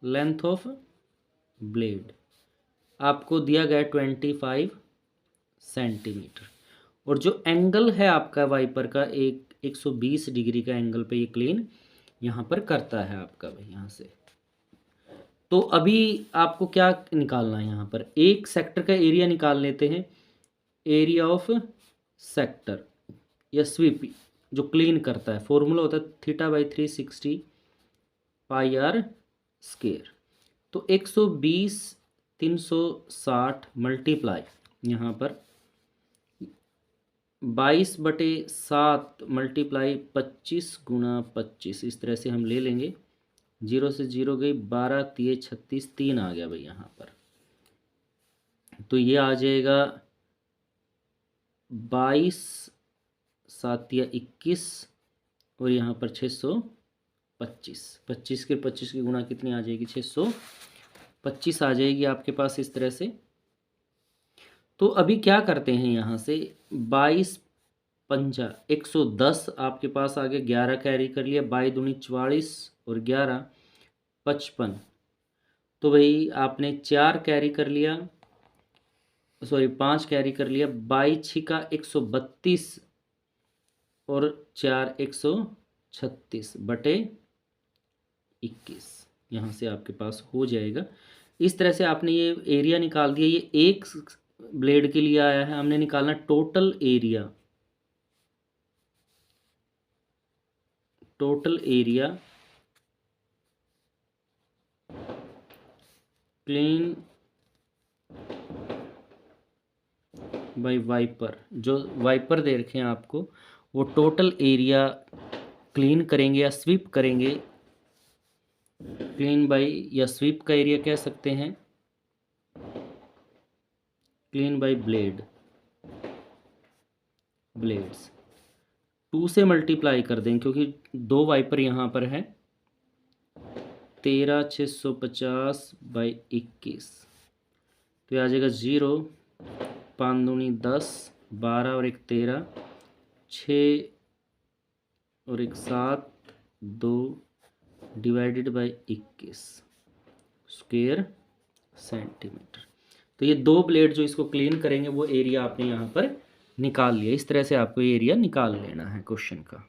लेंथ ऑफ ब्लेड आपको दिया गया 25 सेंटीमीटर, और जो एंगल है आपका वाइपर का 120 डिग्री का एंगल पे ये क्लीन यहाँ पर करता है आपका भाई यहाँ से। तो अभी आपको क्या निकालना है? यहाँ पर एक सेक्टर का एरिया निकाल लेते हैं, एरिया ऑफ सेक्टर या स्वीप जो क्लीन करता है, फॉर्मूला होता है θ/360 πr²। तो 120 360 मल्टीप्लाई यहाँ पर 22/7 मल्टीप्लाई 25 × 25, इस तरह से हम ले लेंगे। 0 से 0 गई, 12 3 36, 3 आ गया भाई यहाँ पर। तो ये आ जाएगा 22 7 या 21 और यहाँ पर 625, 25 के 25 की गुणा कितनी आ जाएगी? 625 आ जाएगी आपके पास इस तरह से। तो अभी क्या करते हैं यहाँ से 22 पंजा 110 आपके पास आगे 11 कैरी कर लिया, 22 दूनी 44 और 11 55, तो भाई आपने 4 कैरी कर लिया, सॉरी 5 कैरी कर लिया, 22 छिका 132 और 4 136 बटे 21 यहाँ से आपके पास हो जाएगा। इस तरह से आपने ये एरिया निकाल दिया। ये एक ब्लेड के लिए आया है, हमने निकालना total area, total area clean by wiper, जो वाइपर दे रखे हैं आपको वो टोटल एरिया क्लीन करेंगे या स्वीप करेंगे, क्लीन बाय या स्वीप का एरिया कह सकते हैं, क्लीन बाय ब्लेड्स 2 से मल्टीप्लाई कर दें क्योंकि 2 वाइपर यहाँ पर है, 13 650/21, तो आ जाएगा 0 5 दूनी 10, 12 और 1 13, 6 और 1 7, 2 डिवाइडेड बाय 21 स्क्वायर सेंटीमीटर। तो ये 2 ब्लेड जो इसको क्लीन करेंगे वो एरिया आपने यहाँ पर निकाल लिया। इस तरह से आपको ये एरिया निकाल लेना है क्वेश्चन का।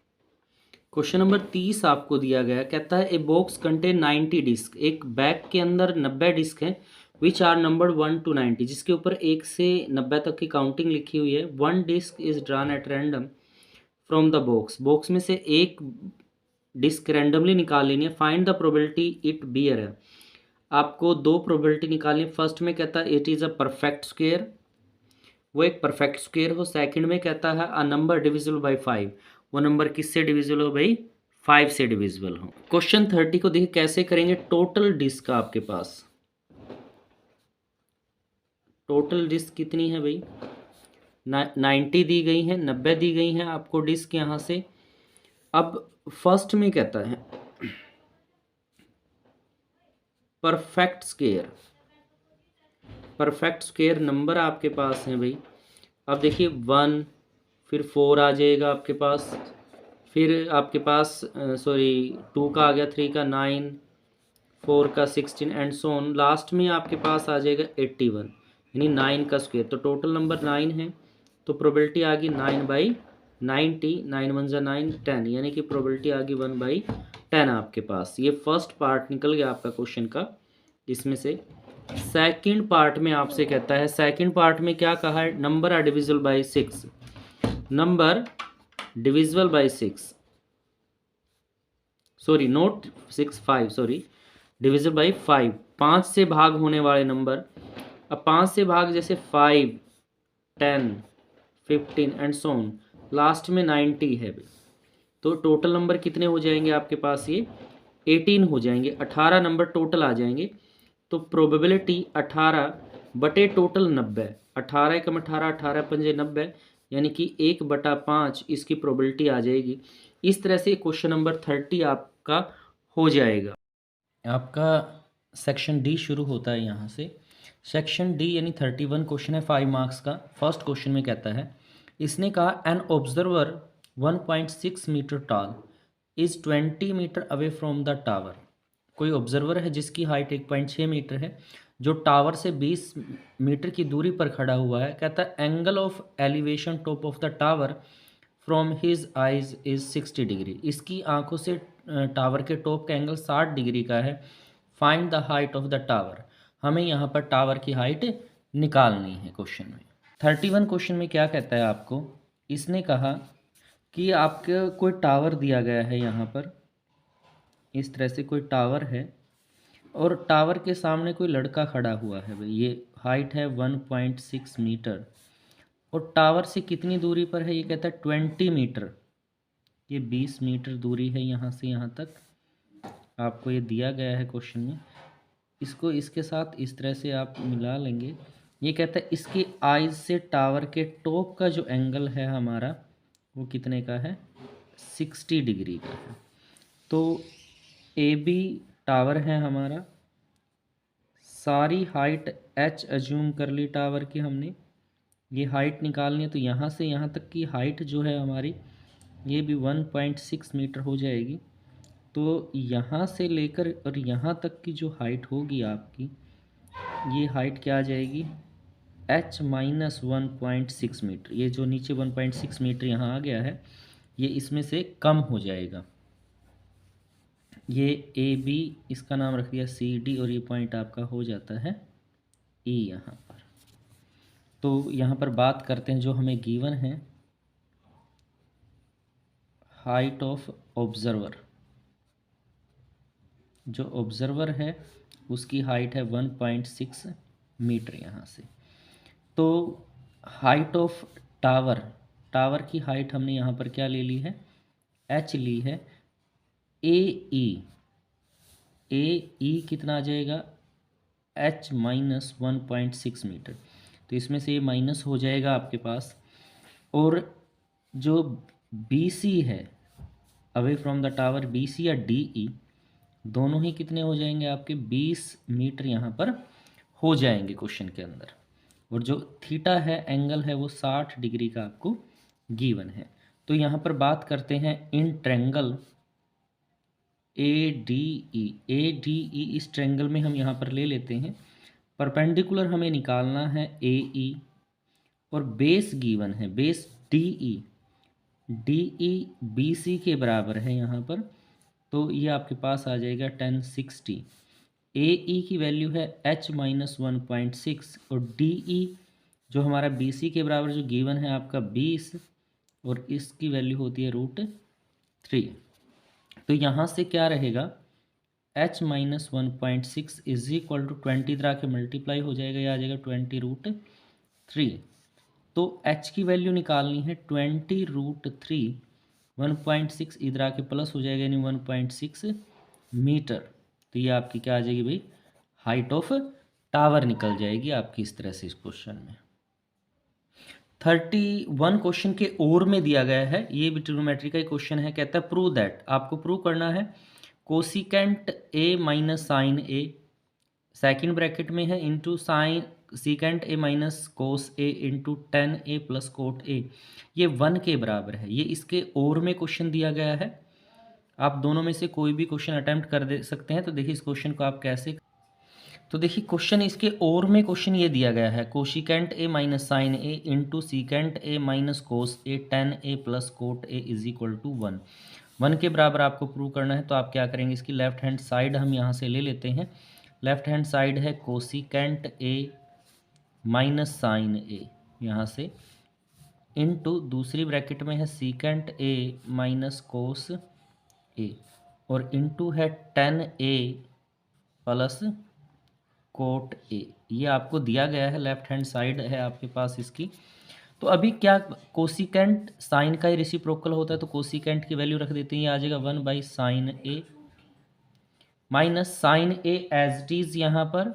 क्वेश्चन नंबर 30 आपको दिया गया, कहता है ए बॉक्स कंटेन 90 डिस्क, एक बैग के अंदर 90 डिस्क हैं, विच आर नंबर्ड 1 to 90, जिसके ऊपर 1 से 90 तक की काउंटिंग लिखी हुई है। 1 disc is drawn at random from the box, box में से एक डिस्क रैंडमली निकाल लेनी है। Find the probability it bear है, आपको 2 प्रोबेबिलिटी निकालनी है। फर्स्ट में कहता है it is a perfect square, वो एक परफेक्ट स्क्वायर हो। सेकंड में कहता है अ नंबर डिविजिबल बाय 5, वो नंबर किससे डिविजिबल हो भाई? 5 से डिविजिबल हो। क्वेश्चन 30 को देखिए कैसे करेंगे। टोटल डिस्क आपके पास, टोटल डिस्क कितनी है भाई? 90 दी गई है, 90 दी गई हैं आपको डिस्क यहाँ से। अब फर्स्ट में कहता है perfect square, perfect square number आपके पास है भाई। अब देखिए 1, फिर 4 आ जाएगा आपके पास, फिर आपके पास 2 का आ गया, 3 का 9, 4 का 16 एंड सो ऑन। लास्ट में आपके पास आ जाएगा 81, यानी 9 का स्क्वायर। तो टोटल नंबर 9 है, तो प्रोबेबिलिटी आ गई 9/81। 90, 9 1 जा 9, 10, यानी कि प्रोबेबिलिटी आ गई 1/10 आपके पास। ये फर्स्ट पार्ट निकल गया आपका क्वेश्चन का। इसमें से सेकंड पार्ट में आपसे कहता है, सेकंड पार्ट में क्या कहा है, number are divisible by 6, number divisible by 6, sorry not 6 5, sorry divisible by 5, 5 से भाग होने वाले नंबर। अब 5 से भाग जैसे 5, 10, 15 एंड सो ऑन, लास्ट में 90 है भाई, तो टोटल नंबर कितने हो जाएंगे आपके पास, ये 18 हो जाएंगे, 18 नंबर टोटल आ जाएंगे। तो प्रोबेबिलिटी 18 बटे टोटल 90, 18 एकम 18, 18 पंजे 90, यानी कि 1/5 इसकी प्रोबेबिलिटी आ जाएगी। इस तरह से क्वेश्चन नंबर 30 आपका हो जाएगा। आपका सेक्शन डी शुरू होता है यहाँ से। सेक्शन डी यानी 31 क्वेश्चन है 5 मार्क्स का। फर्स्ट क्वेश्चन में कहता है, इसने कहा an observer 1.6 metre tall is 20 metre away from the tower. कोई ऑब्जर्वर है जिसकी हाइट 1.6 मीटर है, जो टावर से 20 मीटर की दूरी पर खड़ा हुआ है। कहता है angle of elevation top of the tower from his eyes is 60 degree. इसकी आंखों से टावर के टॉप का एंगल 60 डिग्री का है। Find the height of the tower. हमें यहाँ पर टावर की हाइट निकालनी है क्वेश्चन में। 31 क्वेश्चन में क्या कहता है आपको, इसने कहा कि आपके कोई टावर दिया गया है, यहाँ पर इस तरह से कोई टावर है और टावर के सामने कोई लड़का खड़ा हुआ है भाई। ये हाइट है 1.6 मीटर और टावर से कितनी दूरी पर है, ये कहता है 20 मीटर। ये 20 मीटर दूरी है यहाँ से यहाँ तक, आपको ये दिया गया है क्वेश्चन में। इसको इसके साथ इस तरह से आप मिला लेंगे। ये कहता है इसकी आइज से टावर के टॉप का जो एंगल है हमारा, वो कितने का है, 60 डिग्री का है। तो ए बी टावर है हमारा, सारी हाइट एच एज्यूम कर ली टावर की हमने। ये हाइट निकालनी है तो यहाँ से यहाँ तक की हाइट जो है हमारी, ये भी 1.6 मीटर हो जाएगी। तो यहाँ से लेकर और यहाँ तक की जो हाइट होगी आपकी, ये हाइट क्या आ जाएगी, h माइनस 1.6 मीटर। ये जो नीचे 1.6 मीटर यहाँ आ गया है, ये इसमें से कम हो जाएगा। ये ए बी, इसका नाम रख दिया सी डी, और ये पॉइंट आपका हो जाता है ई यहाँ पर। तो यहाँ पर बात करते हैं जो हमें गिवन है, हाइट ऑफ ऑब्जर्वर। जो ऑब्जर्वर है उसकी हाइट है 1.6 मीटर यहाँ से। तो हाइट ऑफ टावर, टावर की हाइट हमने यहाँ पर क्या ले ली है, h ली है। ए ई कितना आ जाएगा, h माइनस 1.6 मीटर। तो इसमें से ये माइनस हो जाएगा आपके पास। और जो बी सी है away from the tower, B C या डी ई, दोनों ही कितने हो जाएंगे आपके, 20 मीटर यहाँ पर हो जाएंगे क्वेश्चन के अंदर। और जो थीटा है, एंगल है, वो 60 डिग्री का आपको गिवन है। तो यहाँ पर बात करते हैं in triangle A D E. इस ट्रेंगल में हम यहाँ पर ले लेते हैं परपेंडिकुलर, हमें निकालना है ए ई, और बेस गिवन है, base D E B C के बराबर है यहाँ पर। तो ये आपके पास आ जाएगा 1060। ए ई की वैल्यू है h माइनस 1.6 और डी ई जो हमारा बी सी के बराबर जो गिवन है आपका 20, और इसकी वैल्यू होती है √3। तो यहाँ से क्या रहेगा, h minus 1.6 is equal to 20 इधर आके मल्टीप्लाई हो जाएगा, यह आ जाएगा 20√3। तो h की वैल्यू निकालनी है 20√3, 1.6 इधर आके प्लस हो जाएगा, यानी 1.6 मीटर। तो ये आपकी क्या आ जाएगी भाई, हाइट ऑफ टावर निकल जाएगी आपकी इस तरह से इस क्वेश्चन में। 31 क्वेश्चन के और में दिया गया है, ये भी ट्रिग्नोमेट्री का ही क्वेश्चन है। कहता है प्रूव दैट, आपको प्रूव करना है cosecant A minus sine A, second bracket में है, into sine secant A minus cos A into tan A plus cot A, ये 1 के बराबर है। ये इसके और में क्वेश्चन दिया गया है। आप दोनों में से कोई भी क्वेश्चन अटेम्प्ट कर दे सकते हैं। तो देखिए इस क्वेश्चन को आप कैसे, तो देखिए क्वेश्चन इसके और में क्वेश्चन ये दिया गया है, cosecant A minus sine A into secant A minus cos A tan A plus cot A is equal to 1। 1 के बराबर आपको प्रूव करना है। तो आप क्या करेंगे, इसकी लेफ्ट हैंड साइड हम यहाँ से ले लेते हैं। लेफ्ट हैंड साइड है कोशिकेंट ए माइनस साइन ए यहाँ से, इनटू दूसरी ब्रैकेट में है सीकेंट ए माइनस कोस ए, और इनटू है ten A plus cot A. ये आपको दिया गया है, लेफ्ट हैंड साइड है आपके पास इसकी। तो अभी क्या, कोसिकेंट साइन का ही रेसिप्रोकल होता है, तो कोसिकेंट की वैल्यू रख देते हैं, ये आ जाएगा 1/sin A minus sine A as it is यहाँ पर।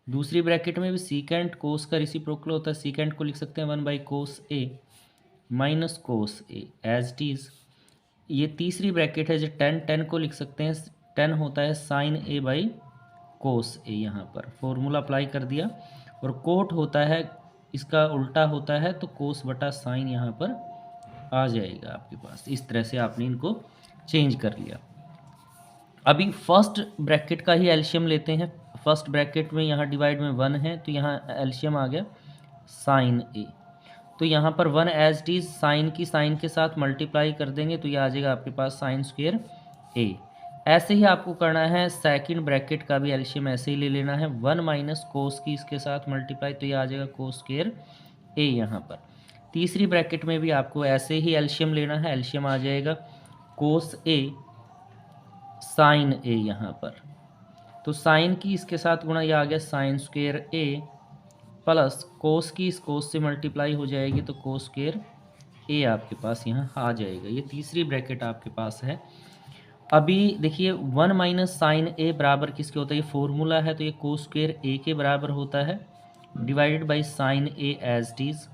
दूसरी ब्रैकेट में भी सीकेंट कोस का रेसिप्रोकल होता है, सीकेंट को लिख सकते हैं 1/cos A minus cos A as it is. ये तीसरी ब्रैकेट है जो टेन को लिख सकते हैं, 10 होता है साइन ए बाई कोस ए, यहाँ पर फॉर्मूला अप्लाई कर दिया। और कोट होता है, इसका उल्टा होता है, तो कोस बटा साइन यहाँ पर आ जाएगा आपके पास। इस तरह से आपने इनको चेंज कर लिया। अभी फर्स्ट ब्रैकेट का ही एल्शियम लेते हैं। फर्स्ट ब्रैकेट में यहाँ डिवाइड में 1 है, तो यहाँ एल्शियम आ गया साइन ए। तो यहाँ पर 1 एज इट इज साइन की साइन के साथ मल्टीप्लाई कर देंगे, तो ये आ जाएगा आपके पास साइन स्क्वेयर ए। ऐसे ही आपको करना है सेकंड ब्रैकेट का भी एल्शियम ऐसे ही ले लेना है, 1 माइनस कोस की इसके साथ मल्टीप्लाई, तो ये आ जाएगा कोस स्क्वेयर ए यहाँ पर। तीसरी ब्रैकेट में भी आपको ऐसे ही एल्शियम लेना है, एल्शियम आ जाएगा कोस ए साइन ए यहाँ पर। तो साइन की इसके साथ गुणा, ये आ गया साइन स्क्वेयर ए प्लस कोस की इस कोस से मल्टीप्लाई हो जाएगी, तो कोस स्क्वेयर ए आपके पास यहाँ आ जाएगा। ये तीसरी ब्रैकेट आपके पास है। अभी देखिए 1 माइनस साइन ए बराबर किसके होता है, ये फॉर्मूला है, तो ये कोस स्क्वेयर ए के बराबर होता है divided by sine A as it is.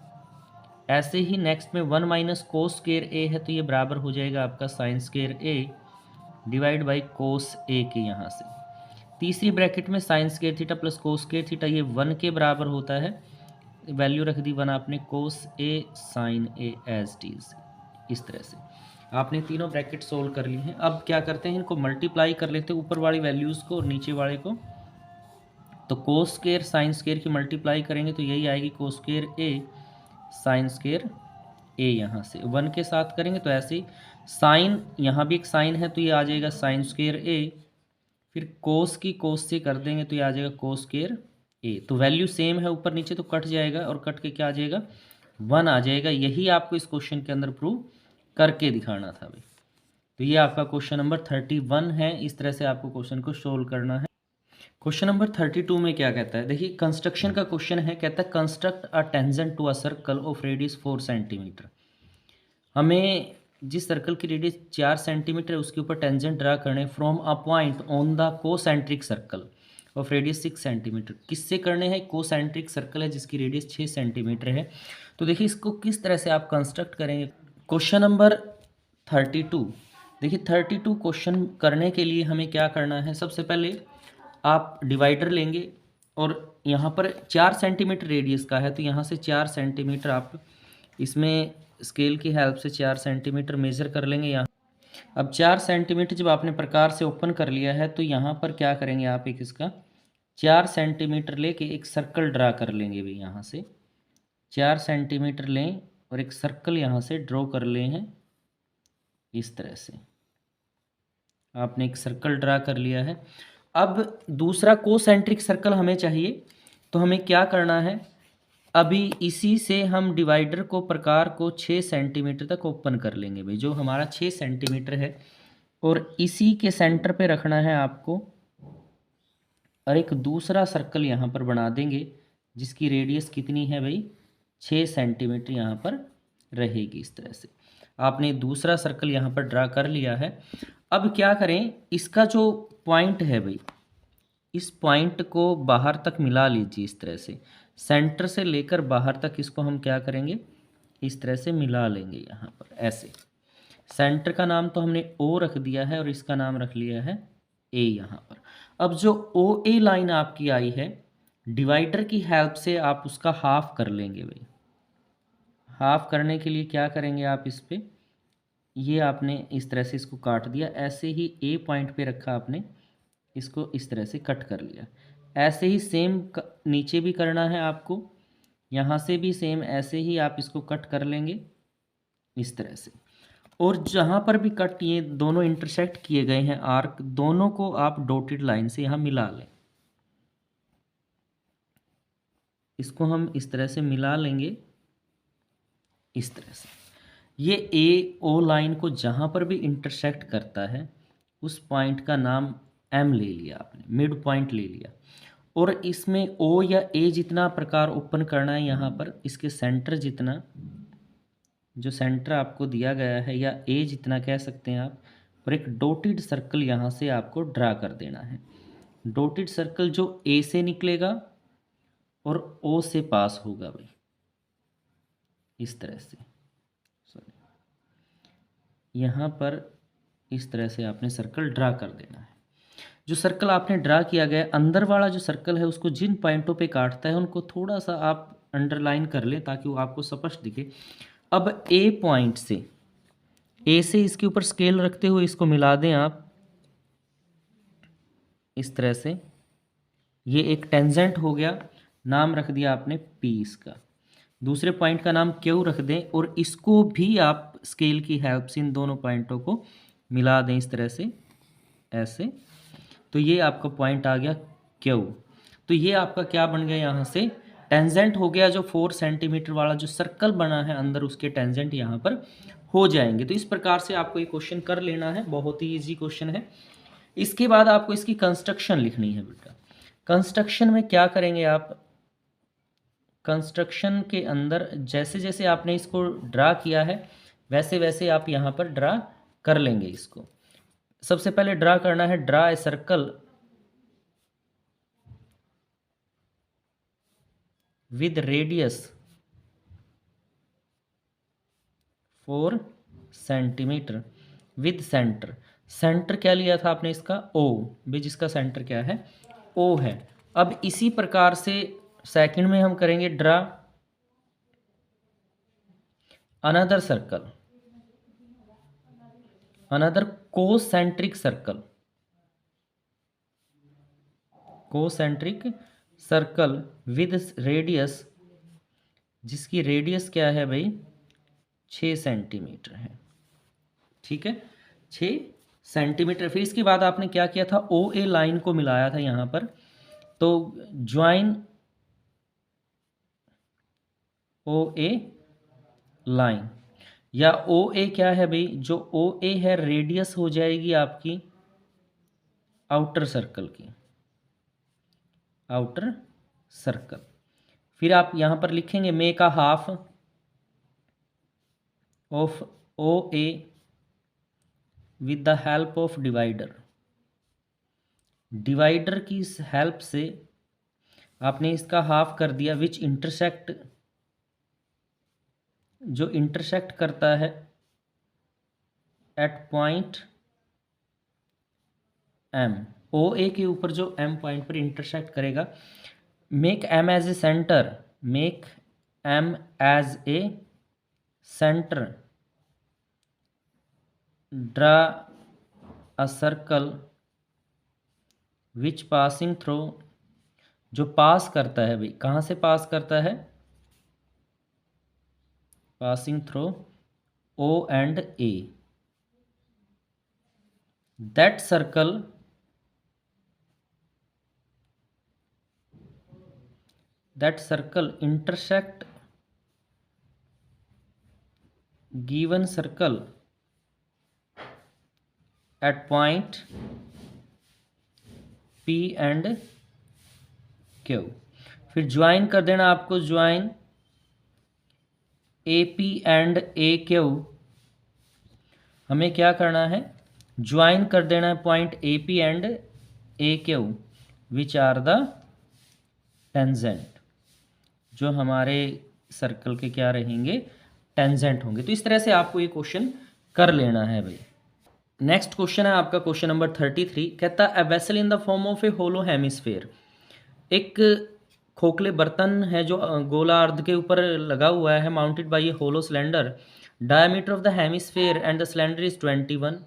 ऐसे ही नेक्स्ट में 1 माइनस कोस स्क्वेयर ए है, तो ये बराबर हो जाएगा आपका sine square A divide by cos A के यहाँ से। तीसरी ब्रैकेट में sine square theta plus cos square theta, ये 1 के बराबर होता है, वैल्यू रख दी 1 आपने, cos A sine A as it is. इस तरह से आपने तीनों ब्रैकेट सोल्व कर लिए हैं। अब क्या करते हैं, इनको मल्टीप्लाई कर लेते हैं, ऊपर वाली वैल्यूज़ को और नीचे वाले को। तो कोस स्क्वेयर साइन स्क्वेयर की मल्टीप्लाई करेंगे, तो यही आएगी कोस स्क्वेयर ए साइन स्क्वेयर ए। यहाँ से 1 के साथ करेंगे तो ऐसे ही साइन, यहाँ भी एक साइन है, तो ये आ जाएगा साइन स्क्वेयर ए। फिर कोस की कोस से कर देंगे, तो ये आ जाएगा कोस स्क्वेयर ए। तो वैल्यू सेम है ऊपर नीचे, तो कट जाएगा, और कट के क्या आ जाएगा 1 आ जाएगा। यही आपको इस क्वेश्चन के अंदर प्रूव करके दिखाना था भाई। तो ये आपका क्वेश्चन नंबर 31 है। इस तरह से आपको क्वेश्चन को सोल्व करना है। क्वेश्चन नंबर 32 में क्या कहता है, देखिए कंस्ट्रक्शन का क्वेश्चन है। कहता है construct a tangent to a circle of radius 4 centimetre. हमें जिस सर्कल की रेडियस 4 सेंटीमीटर है उसके ऊपर टेंजेंट ड्रा करने from a point on the concentric circle of radius 6 centimetre. किससे करने हैं, कोसेंट्रिक सर्कल है जिसकी रेडियस 6 सेंटीमीटर है। तो देखिए इसको किस तरह से आप कंस्ट्रक्ट करेंगे। क्वेश्चन नंबर 32, देखिए 32 क्वेश्चन करने के लिए हमें क्या करना है, सबसे पहले आप डिवाइडर लेंगे और यहाँ पर 4 सेंटीमीटर रेडियस का है, तो यहाँ से 4 सेंटीमीटर आप इसमें स्केल की हेल्प से 4 सेंटीमीटर मेज़र कर लेंगे यहाँ। अब 4 सेंटीमीटर जब आपने प्रकार से ओपन कर लिया है, तो यहाँ पर क्या करेंगे आप, एक इसका 4 सेंटीमीटर लेके एक सर्कल ड्रा कर लेंगे भाई। यहाँ से 4 सेंटीमीटर लें और एक सर्कल यहाँ से ड्रॉ कर ले हैं। इस तरह से आपने एक सर्कल ड्रा कर लिया है। अब दूसरा कोसेंट्रिक सर्कल हमें चाहिए, तो हमें क्या करना है, अभी इसी से हम डिवाइडर को प्रकार को 6 सेंटीमीटर तक ओपन कर लेंगे भाई, जो हमारा 6 सेंटीमीटर है, और इसी के सेंटर पे रखना है आपको। और एक दूसरा सर्कल यहाँ पर बना देंगे जिसकी रेडियस कितनी है भाई, 6 सेंटीमीटर यहाँ पर रहेगी। इस तरह से आपने दूसरा सर्कल यहाँ पर ड्रा कर लिया है। अब क्या करें, इसका जो पॉइंट है भाई, इस पॉइंट को बाहर तक मिला लीजिए। इस तरह से सेंटर से लेकर बाहर तक इसको हम क्या करेंगे, इस तरह से मिला लेंगे यहाँ पर ऐसे। सेंटर का नाम तो हमने ओ रख दिया है और इसका नाम रख लिया है ए यहाँ पर। अब जो ओ ए लाइन आपकी आई है, डिवाइडर की हेल्प से आप उसका हाफ कर लेंगे भाई। हाफ करने के लिए क्या करेंगे आप, इस पे ये आपने इस तरह से इसको काट दिया, ऐसे ही ए पॉइंट पे रखा आपने इसको इस तरह से कट कर लिया। ऐसे ही सेम नीचे भी करना है आपको, यहाँ से भी सेम ऐसे ही आप इसको कट कर लेंगे इस तरह से। और जहाँ पर भी कट ये दोनों इंटरसेक्ट किए गए हैं आर्क, दोनों को आप डॉटेड लाइन से यहाँ मिला लें। इसको हम इस तरह से मिला लेंगे इस तरह से। ये ए ओ लाइन को जहाँ पर भी इंटरसेक्ट करता है उस पॉइंट का नाम एम ले लिया आपने, मिड पॉइंट ले लिया। और इसमें ओ या ए जितना प्रकार ओपन करना है यहाँ पर, इसके सेंटर जितना, जो सेंटर आपको दिया गया है, या ए जितना कह सकते हैं आप, और एक डॉटेड सर्कल यहाँ से आपको ड्रा कर देना है। डॉटेड सर्कल जो ए से निकलेगा और ओ से पास होगा भाई, इस तरह से। सॉरी, यहाँ पर इस तरह से आपने सर्कल ड्रा कर देना है। जो सर्कल आपने ड्रा किया गया अंदर वाला जो सर्कल है, उसको जिन पॉइंटों पे काटता है उनको थोड़ा सा आप अंडरलाइन कर लें ताकि वो आपको स्पष्ट दिखे। अब ए पॉइंट से, ए से इसके ऊपर स्केल रखते हुए इसको मिला दें आप इस तरह से। ये एक टेंजेंट हो गया, नाम रख दिया आपने पी इसका। दूसरे पॉइंट का नाम क्यू रख दें और इसको भी आप स्केल की हेल्प से इन दोनों पॉइंटों को मिला दें इस तरह से, ऐसे। तो ये आपका पॉइंट आ गया क्यू। तो ये आपका क्या बन गया, यहाँ से टेंजेंट हो गया। जो 4 सेंटीमीटर वाला जो सर्कल बना है अंदर, उसके टेंजेंट यहाँ पर हो जाएंगे। तो इस प्रकार से आपको ये क्वेश्चन कर लेना है, बहुत ही इजी क्वेश्चन है। इसके बाद आपको इसकी कंस्ट्रक्शन लिखनी है बेटा। कंस्ट्रक्शन में क्या करेंगे आप, कंस्ट्रक्शन के अंदर जैसे जैसे आपने इसको ड्रा किया है वैसे वैसे आप यहाँ पर ड्रा कर लेंगे इसको। सबसे पहले ड्रा करना है, draw a circle with radius 4 centimetre with centre. Centre क्या लिया था आपने इसका, ओ भी, जिसका सेंटर क्या है, ओ है। अब इसी प्रकार से सेकंड में हम करेंगे draw another circle, another concentric circle, concentric circle with radius, जिसकी रेडियस क्या है भाई, 6 सेंटीमीटर है। ठीक है, 6 सेंटीमीटर। फिर इसके बाद आपने क्या किया था, ओ ए लाइन को मिलाया था यहाँ पर। तो ज्वाइन ओ ए लाइन, या ओ ए क्या है भाई, जो ओ ए है रेडियस हो जाएगी आपकी आउटर सर्कल की, आउटर सर्कल। फिर आप यहाँ पर लिखेंगे make a half of O A with the help of divider. Divider की हेल्प से आपने इसका हाफ कर दिया, विच इंटरसेक्ट, जो इंटरसेक्ट करता है at point M, O A के ऊपर जो एम पॉइंट पर इंटरसेक्ट करेगा। Make M as a centre, make M as a centre, draw a circle which passing through, जो पास करता है भाई, कहाँ से पास करता है, passing through O and A. That circle intersect given circle at point P and Q। फिर join कर देना आपको, join A P and A Q. हमें क्या करना है, ज्वाइन कर देना है point A P and A Q which are the tangent, जो हमारे सर्कल के क्या रहेंगे, टेंजेंट होंगे। तो इस तरह से आपको ये क्वेश्चन कर लेना है भाई। नेक्स्ट क्वेश्चन है आपका क्वेश्चन नंबर 33। कहता है, a vessel in the form of a hollow hemisphere, एक खोखले बर्तन है जो गोलार्ध के ऊपर लगा हुआ है, mounted by a hollow cylinder, diameter of the hemisphere and the cylinder is 21,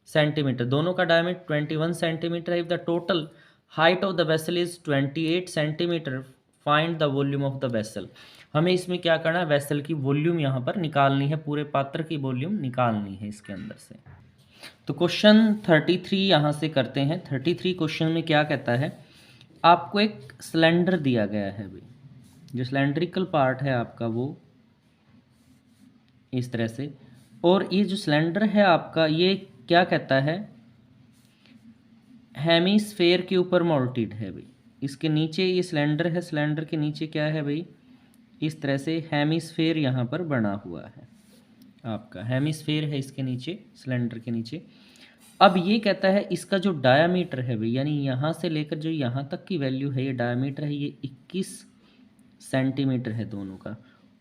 centimetre, दोनों का डायमीटर 21 सेंटीमीटर है। If the total height of the vessel is 28 centimetre, find the volume of the vessel. हमें इसमें क्या करना है, vessel की volume यहाँ पर निकालनी है, पूरे पात्र की वॉल्यूम निकालनी है इसके अंदर से। तो क्वेश्चन 33 यहाँ से करते हैं। 33 क्वेश्चन में क्या कहता है, आपको एक सिलेंडर दिया गया है भाई, जो सिलेंड्रिकल पार्ट है आपका वो इस तरह से, और ये जो सिलेंडर है आपका ये क्या कहता है, हेमिस्फेयर के ऊपर माउंटेड है भाई। इसके नीचे ये सिलेंडर है, सिलेंडर के नीचे क्या है भाई, इस तरह से हेमिस्फेयर यहाँ पर बना हुआ है, आपका हेमिस्फेयर है इसके नीचे, सिलेंडर के नीचे। अब ये कहता है इसका जो डायामीटर है भाई, यानी यहाँ से लेकर जो यहाँ तक की वैल्यू है, ये डायामीटर है, ये 21 सेंटीमीटर है दोनों का,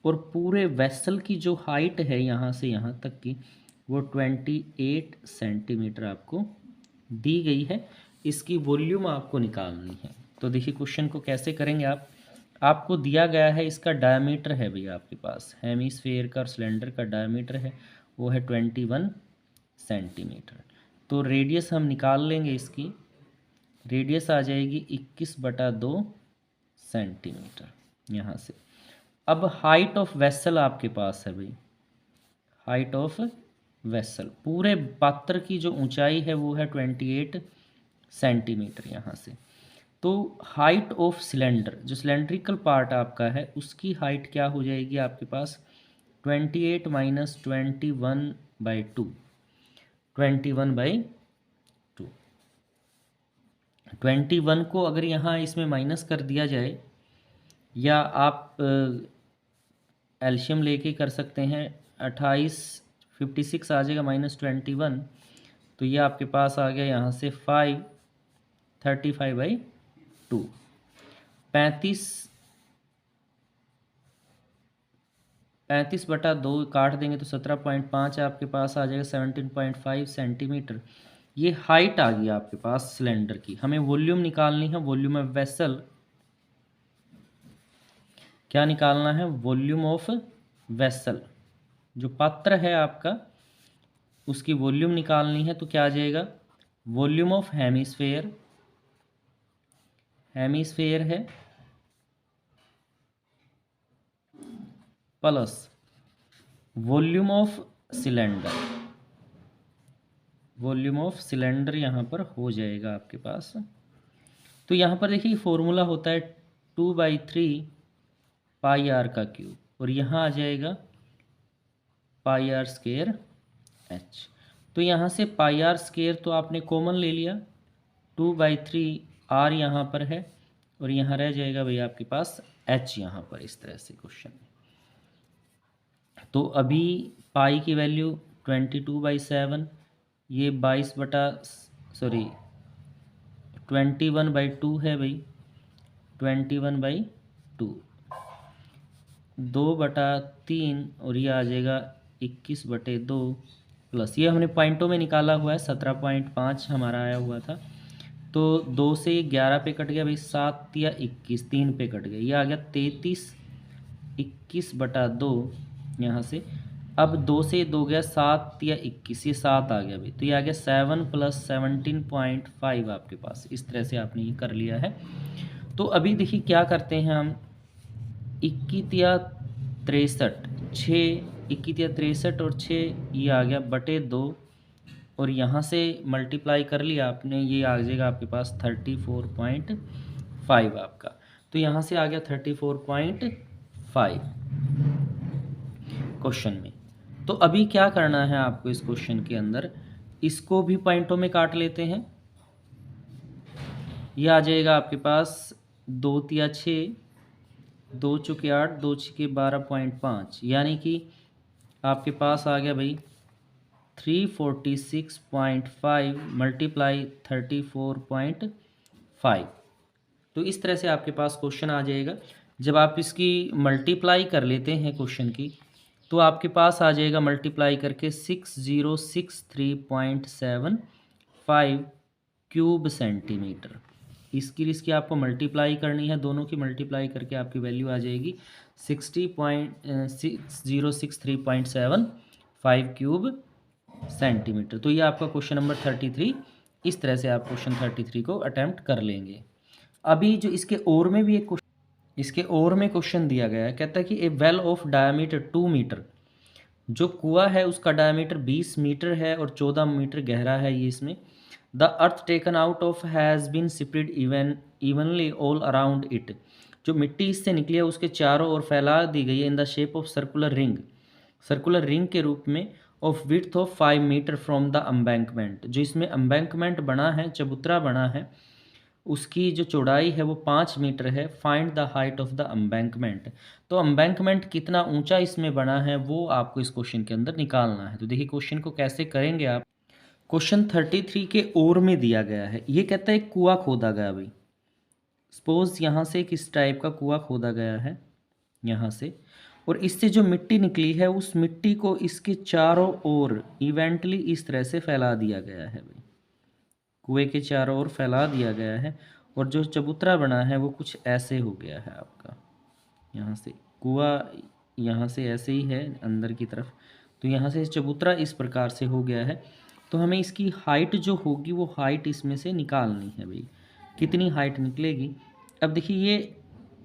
और पूरे वेसल की जो हाइट है यहाँ से यहाँ तक की वो 28 सेंटीमीटर आपको दी गई है। इसकी वॉल्यूम आपको निकालनी है। तो देखिए क्वेश्चन को कैसे करेंगे आप, आपको दिया गया है इसका डायमीटर है भैया आपके पास, हेमिस्फेयर का और सिलेंडर का डायमीटर है वो है 21 सेंटीमीटर। तो रेडियस हम निकाल लेंगे, इसकी रेडियस आ जाएगी 21/2 सेंटीमीटर यहाँ से। अब हाइट ऑफ वेसल आपके पास है भाई, हाइट ऑफ वेसल, पूरे पात्र की जो ऊंचाई है वो है 28 सेंटीमीटर यहाँ से। तो हाइट ऑफ सिलेंडर, जो सिलेंड्रिकल पार्ट आपका है उसकी हाइट क्या हो जाएगी आपके पास, 28 माइनस 21/2, 21/2। 21 को अगर यहाँ इसमें माइनस कर दिया जाए, या आप एल्शियम लेके कर सकते हैं, 56 आ जाएगा माइनस 21, तो ये आपके पास आ गया यहाँ से 35/2। 35/2 काट देंगे तो 17.5 आपके पास आ जाएगा, 17.5 सेंटीमीटर। ये हाइट आ गई आपके पास सिलेंडर की। हमें वॉल्यूम निकालनी है, वॉल्यूम ऑफ वेसल, क्या निकालना है, वॉल्यूम ऑफ वेसल, जो पात्र है आपका उसकी वॉल्यूम निकालनी है। तो क्या आ जाएगा, वॉल्यूम ऑफ हेमिस्फेयर, हेमिस्फेयर है, plus volume of cylinder, volume of cylinder यहाँ पर हो जाएगा आपके पास। तो यहाँ पर देखिए फॉर्मूला होता है 2/3 पाई आर का क्यूब, और यहाँ आ जाएगा पाई आर स्क्वायर एच। तो यहाँ से पाई आर स्क्वायर तो आपने कॉमन ले लिया, 2/3 आर यहाँ पर है, और यहाँ रह जाएगा भाई आपके पास एच यहाँ पर, इस तरह से क्वेश्चन। तो अभी पाई की वैल्यू 22/7, ये 21/2 है भाई, 21/2, 2/3, और ये आ जाएगा 21/2, प्लस ये हमने पॉइंटों में निकाला हुआ है, 17.5 हमारा आया हुआ था। तो 2 से 11 पे कट गया भाई, 7 या 21, 3 पे कट गया, ये आ गया 33, 21/2 यहाँ से। अब 2 से 2 गया 7 या 21, ये 7 आ गया भाई, तो ये आ गया 7 + 17.5 आपके पास। इस तरह से आपने ये कर लिया है। तो अभी देखिए क्या करते हैं हम, 21 या 63, 6, 21 या 63 और 6, ये आ गया बटे 2, और यहाँ से मल्टीप्लाई कर लिया आपने, ये आ जाएगा आपके पास 34.5 आपका। तो यहाँ से आ गया 34.5 क्वेश्चन में। तो अभी क्या करना है आपको इस क्वेश्चन के अंदर, इसको भी पॉइंटों में काट लेते हैं। ये आ जाएगा आपके पास 2 या 6, 2 चुके 8, 2 छके 12.5, यानी कि आपके पास आ गया भाई 346.5 मल्टीप्लाई 34.5। तो इस तरह से आपके पास क्वेश्चन आ जाएगा। जब आप इसकी मल्टीप्लाई कर लेते हैं क्वेश्चन की, तो आपके पास आ जाएगा मल्टीप्लाई करके 6063.75 क्यूब सेंटीमीटर। इसकी आपको मल्टीप्लाई करनी है, दोनों की मल्टीप्लाई करके आपकी वैल्यू आ जाएगी 60.6063.75 क्यूब सेंटीमीटर। तो ये आपका क्वेश्चन नंबर 33, इस तरह से आप क्वेश्चन 33 को अटैम्प्ट कर लेंगे। अभी जो इसके और में भी एक क्वेश्चन, इसके और में क्वेश्चन दिया गया है, कहता है कि ए वेल ऑफ डायमीटर 2 मीटर, जो कुआं है उसका डायमीटर 20 मीटर है और 14 मीटर गहरा है ये इसमें। The earth taken out of has been spread evenly all around it, जो मिट्टी इससे निकली है उसके चारों ओर फैला दी गई है in the shape of circular ring, circular ring के रूप में, of width of 5 metre from the embankment, जो इसमें एम्बैंकमेंट बना है, चबूतरा बना है, उसकी जो चौड़ाई है वो 5 मीटर है। Find the height of the embankment, तो एम्बैंकमेंट कितना ऊंचा इसमें बना है वो आपको इस क्वेश्चन के अंदर निकालना है। तो देखिए क्वेश्चन को कैसे करेंगे आप। क्वेश्चन 33 के और में दिया गया है, ये कहता है कुआं खोदा गया भाई। सपोज यहाँ से किस टाइप का कुआं खोदा गया है यहाँ से, और इससे जो मिट्टी निकली है उस मिट्टी को इसके चारों ओर इवेंटली इस तरह से फैला दिया गया है भाई, कुएं के चारों ओर फैला दिया गया है। और जो चबूतरा बना है वो कुछ ऐसे हो गया है आपका, यहाँ से कुआं यहाँ से ऐसे ही है अंदर की तरफ, तो यहाँ से चबूतरा इस प्रकार से हो गया है। तो हमें इसकी हाइट जो होगी वो हाइट इसमें से निकालनी है भाई, कितनी हाइट निकलेगी। अब देखिए ये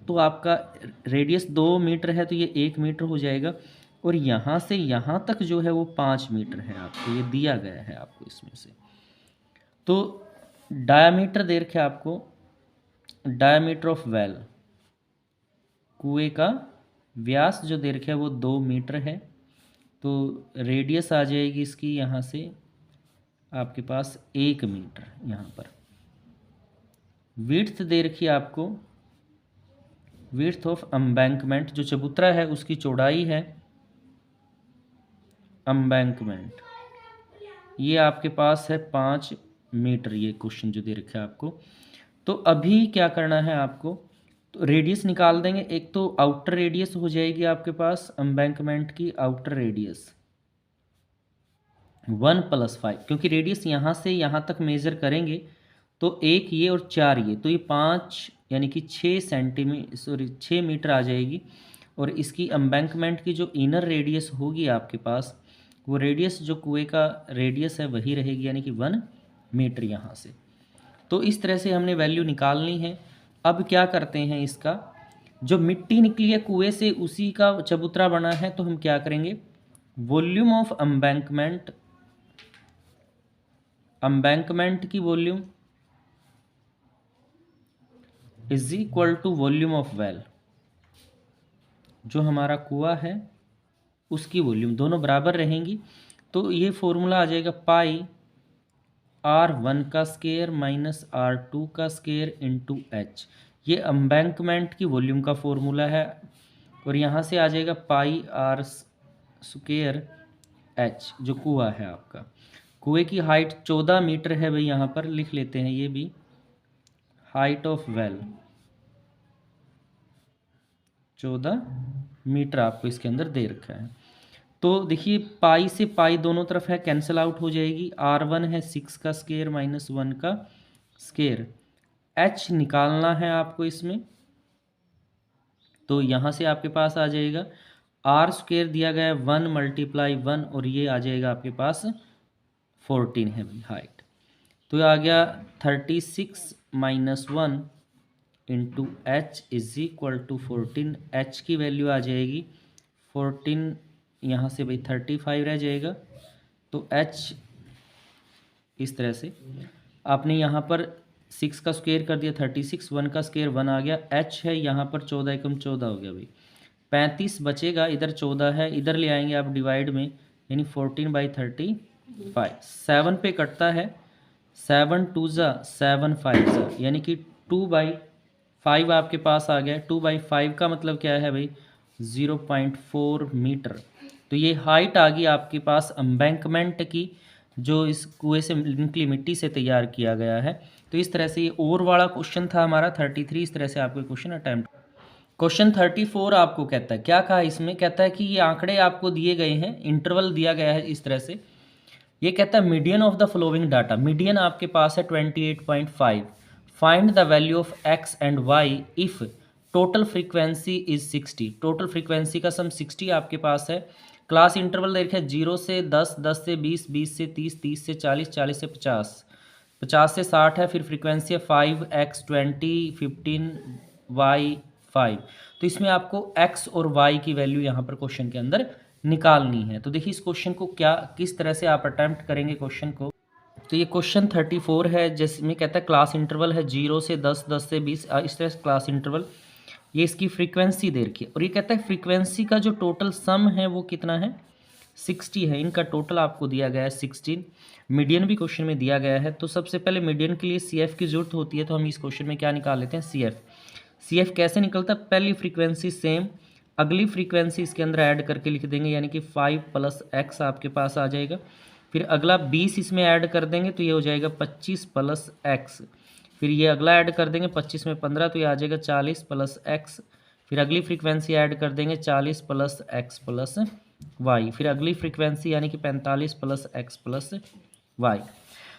तो आपका रेडियस 2 मीटर है तो ये 1 मीटर हो जाएगा, और यहाँ से यहाँ तक जो है वो 5 मीटर है आपको, ये दिया गया है आपको इसमें से। तो डायामीटर दे रखे आपको, डायामीटर ऑफ वेल, कुएं का व्यास जो दे रखा है वो 2 मीटर है, तो रेडियस आ जाएगी इसकी यहाँ से आपके पास 1 मीटर यहाँ पर। विड्थ दे रखी है आपको, विड्थ ऑफ एम्बैंकमेंट, जो चबूतरा है उसकी चौड़ाई है एम्बैंकमेंट, ये आपके पास है 5 मीटर, ये क्वेश्चन जो दे रखा है आपको। तो अभी क्या करना है आपको, तो रेडियस निकाल देंगे। एक तो आउटर रेडियस हो जाएगी आपके पास एम्बैंकमेंट की, आउटर रेडियस 1 + 5, क्योंकि रेडियस यहाँ से यहाँ तक मेज़र करेंगे तो 1 ये और 4 ये, तो ये 5 यानी कि 6 मीटर आ जाएगी। और इसकी एम्बैंकमेंट की जो इनर रेडियस होगी आपके पास, वो रेडियस जो कुएं का रेडियस है वही रहेगी, यानी कि 1 मीटर यहाँ से। तो इस तरह से हमने वैल्यू निकालनी है। अब क्या करते हैं, इसका जो मिट्टी निकली है कुएं से उसी का चबूतरा बना है, तो हम क्या करेंगे, वॉल्यूम ऑफ एम्बैंकमेंट, एम्बैंकमेंट की volume is equal to volume of well, जो हमारा कुआं है उसकी वॉल्यूम, दोनों बराबर रहेंगी। तो ये फॉर्मूला आ जाएगा पाई R1 का स्केयर माइनस R2 का स्केयर इंटू एच, ये एम्बैंकमेंट की वॉल्यूम का फॉर्मूला है। और यहाँ से आ जाएगा पाई R स्क्वेयर एच, जो कुआं है आपका। कुएं की हाइट 14 मीटर है भाई, यहाँ पर लिख लेते हैं ये भी, हाइट ऑफ वेल 14 मीटर आपको इसके अंदर दे रखा है। तो देखिए पाई से पाई दोनों तरफ है, कैंसिल आउट हो जाएगी। R1 है 6 का स्केयर माइनस 1 का स्केयर, एच निकालना है आपको इसमें, तो यहाँ से आपके पास आ जाएगा R स्क्वेयर दिया गया है 1 × 1, और ये आ जाएगा आपके पास 14 है भाई हाइट। तो आ गया 36 - 1 into h is equal to 14, h की वैल्यू आ जाएगी 14, यहाँ से भाई 35 रह जाएगा। तो एच इस तरह से आपने यहाँ पर 6 का स्क्वायर कर दिया 36, 1 का स्क्वायर 1 आ गया, एच है यहाँ पर 14 एकम 14 हो गया भाई, 35 बचेगा, इधर 14 है, इधर ले आएंगे आप डिवाइड में, यानी 14/35, 7 पे कटता है, 7 2 ज़ा 7 5 ज़ा, यानी कि 2/5 आपके पास आ गया। 2/5 का मतलब क्या है भाई, 0.4 मीटर। तो ये हाइट आ गई आपके पास एम्बैंकमेंट की, जो इस कुएं से निकली मिट्टी से तैयार किया गया है। तो इस तरह से ये और वाला क्वेश्चन था हमारा 33, इस तरह से आपको क्वेश्चन अटैम्प्ट। क्वेश्चन 34 आपको कहता है, क्या कहा इसमें, कहता है कि ये आंकड़े आपको दिए गए हैं, इंटरवल दिया गया है इस तरह से। ये कहता है median of the following data, median आपके पास है 28.5, find the value of x and why if total frequency is 60, total frequency का सम 60 आपके पास है, क्लास इंटरवल देखिए 0 से 10, 10 से 20, 20 से 30, 30 से 40, 40 से 50, 50 से 60 है। फिर फ्रीक्वेंसी है 5x 20 15 y 5। तो इसमें आपको x और y की वैल्यू यहाँ पर क्वेश्चन के अंदर निकालनी है। तो देखिए इस क्वेश्चन को क्या किस तरह से आप अटेम्प्ट करेंगे क्वेश्चन को। तो ये क्वेश्चन 34 है जिसमें कहता है क्लास इंटरवल है 0 से 10, 10 से 20, इस तरह से क्लास इंटरवल। ये इसकी फ्रीक्वेंसी दे रखी है और ये कहता है फ्रीक्वेंसी का जो टोटल सम है वो कितना है 60 है। इनका टोटल आपको दिया गया है 16। मीडियन भी क्वेश्चन में दिया गया है। तो सबसे पहले मीडियन के लिए सी एफ की जरूरत होती है। तो हम इस क्वेश्चन में क्या निकाल लेते हैं सी एफ। सी एफ कैसे निकलता है, पहली फ्रीक्वेंसी सेम, अगली फ्रीक्वेंसी इसके अंदर ऐड करके लिख देंगे, यानी कि 5 + x आपके पास आ जाएगा। फिर अगला 20 इसमें ऐड कर देंगे तो ये हो जाएगा 25 + x। फिर ये अगला ऐड कर देंगे 25 में 15 तो ये आ जाएगा 40 + x। फिर अगली फ्रीक्वेंसी ऐड कर देंगे 40 + x + y। फिर अगली फ्रीक्वेंसी यानी कि 45 + x + y।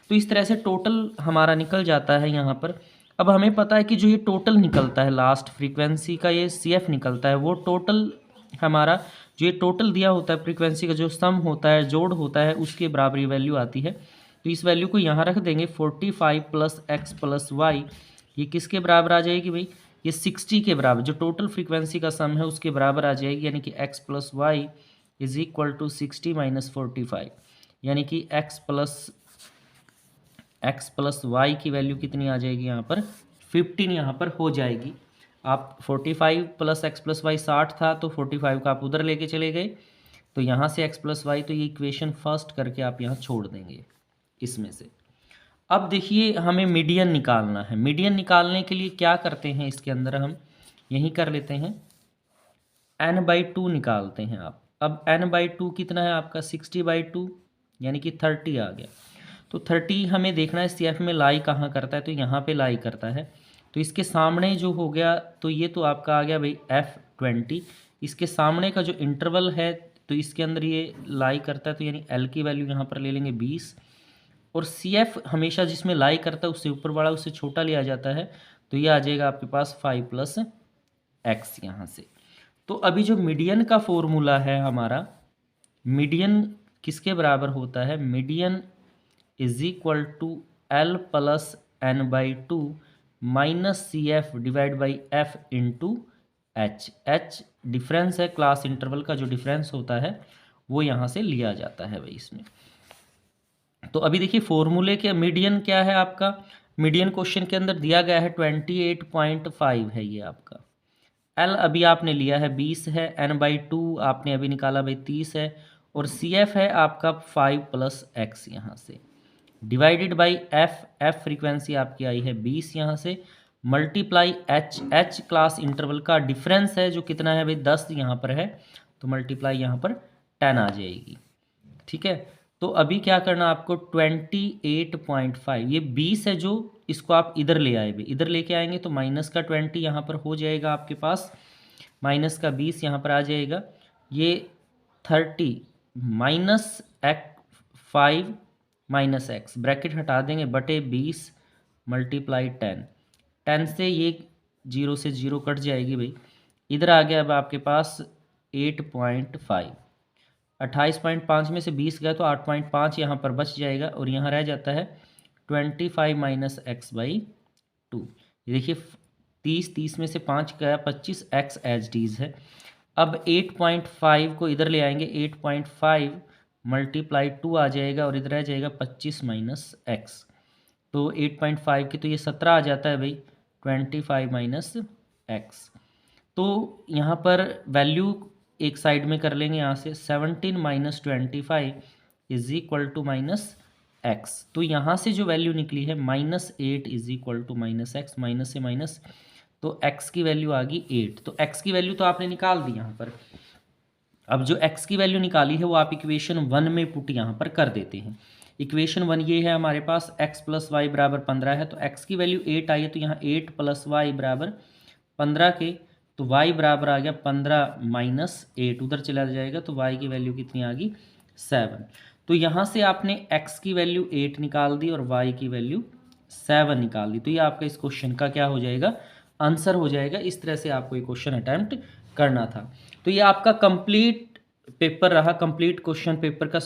तो इस तरह से टोटल हमारा निकल जाता है यहाँ पर। अब हमें पता है कि जो ये टोटल निकलता है लास्ट फ्रीक्वेंसी का ये सी एफ निकलता है, वो टोटल हमारा जो ये टोटल दिया होता है फ्रीक्वेंसी का जो सम होता है जोड़ होता है उसके बराबर ये वैल्यू आती है। तो इस वैल्यू को यहाँ रख देंगे 45 + x + y। ये किसके बराबर आ जाएगी भाई, ये 60 के बराबर, जो टोटल फ्रीक्वेंसी का सम है उसके बराबर आ जाएगी, यानी कि x + y = 60 - 45, यानी कि x + y की वैल्यू कितनी आ जाएगी यहाँ पर 15 यहाँ पर हो जाएगी। आप 45 + x + y 60 था तो 45 का आप उधर लेके चले गए, तो यहाँ से x + y, तो ये इक्वेशन फर्स्ट करके आप यहाँ छोड़ देंगे इसमें से। अब देखिए हमें मीडियन निकालना है। मीडियन निकालने के लिए क्या करते हैं, इसके अंदर हम यही कर लेते हैं n/2 निकालते हैं आप। अब n/2 कितना है आपका 60/2, यानी कि 30 आ गया। तो 30 हमें देखना है सी एफ में लाई कहाँ करता है, तो यहाँ पे लाई करता है। तो इसके सामने जो हो गया तो ये तो आपका आ गया भाई F20। इसके सामने का जो इंटरवल है तो इसके अंदर ये लाई करता है, तो यानी L की वैल्यू यहाँ पर ले लेंगे 20। और सी एफ हमेशा जिसमें लाई करता है उससे ऊपर वाला उससे छोटा लिया जाता है, तो ये आ जाएगा आपके पास 5 + x यहाँ से। तो अभी जो मीडियन का फॉर्मूला है हमारा, मीडियन किसके बराबर होता है, median = L + n/2 - CF / F × H। H difference है, क्लास इंटरवल का जो डिफरेंस होता है वो यहाँ से लिया जाता है भाई इसमें। तो अभी देखिए फॉर्मूले के मीडियन क्या है आपका, मीडियन क्वेश्चन के अंदर दिया गया है 28.5 है ये आपका। L अभी आपने लिया है 20 है, n/2 आपने अभी निकाला भाई 30 है, और CF है आपका 5 + x यहाँ से, डिवाइडेड बाई F फ्रीक्वेंसी आपकी आई है 20 यहाँ से, मल्टीप्लाई H क्लास इंटरवल का डिफरेंस है जो कितना है भाई 10 यहाँ पर है, तो मल्टीप्लाई यहाँ पर 10 आ जाएगी। ठीक है, तो अभी क्या करना आपको 28.5, ये 20 है जो इसको आप इधर ले आए भाई, इधर लेके आएंगे तो माइनस का 20 यहाँ पर हो जाएगा आपके पास, माइनस का 20 यहाँ पर आ जाएगा, ये 30 - 5 - x ब्रैकेट हटा देंगे बटे 20 मल्टीप्लाई 10 से ये 0 से 0 कट जाएगी भाई, इधर आ गया अब आपके पास 8.5, 28.5 में से 20 गया तो 8.5 यहाँ पर बच जाएगा, और यहाँ रह जाता है 25 - x/2। ये देखिए 30 में से 5 गया 25, x एज डीज है। अब 8.5 को इधर ले आएंगे, 8.5 मल्टीप्लाई 2 आ जाएगा, और इधर आ जाएगा 25 - x, तो 8.5 की तो ये 17 आ जाता है भाई, 25 - x। तो यहाँ पर वैल्यू एक साइड में कर लेंगे, यहाँ से 17 - 25 = -x। तो यहाँ से जो वैल्यू निकली है -8 = -x, माइनस से माइनस, तो x की वैल्यू आ गई 8। तो x की वैल्यू तो आपने निकाल दी यहाँ पर। अब जो x की वैल्यू निकाली है वो आप इक्वेशन 1 में पुट यहाँ पर कर देते हैं। इक्वेशन 1 ये है हमारे पास, x + y = 15 है, तो x की वैल्यू 8 आई है, तो यहाँ 8 + y = 15 के, तो y बराबर आ गया 15 - 8, उधर चला जाएगा तो y की वैल्यू कितनी आ गई 7। तो यहाँ से आपने x की वैल्यू 8 निकाल दी और y की वैल्यू 7 निकाल दी, तो ये आपका इस क्वेश्चन का क्या हो जाएगा, आंसर हो जाएगा। इस तरह से आपको ये क्वेश्चन अटैम्प्ट करना था। तो ये आपका कंप्लीट पेपर रहा कंप्लीट क्वेश्चन पेपर का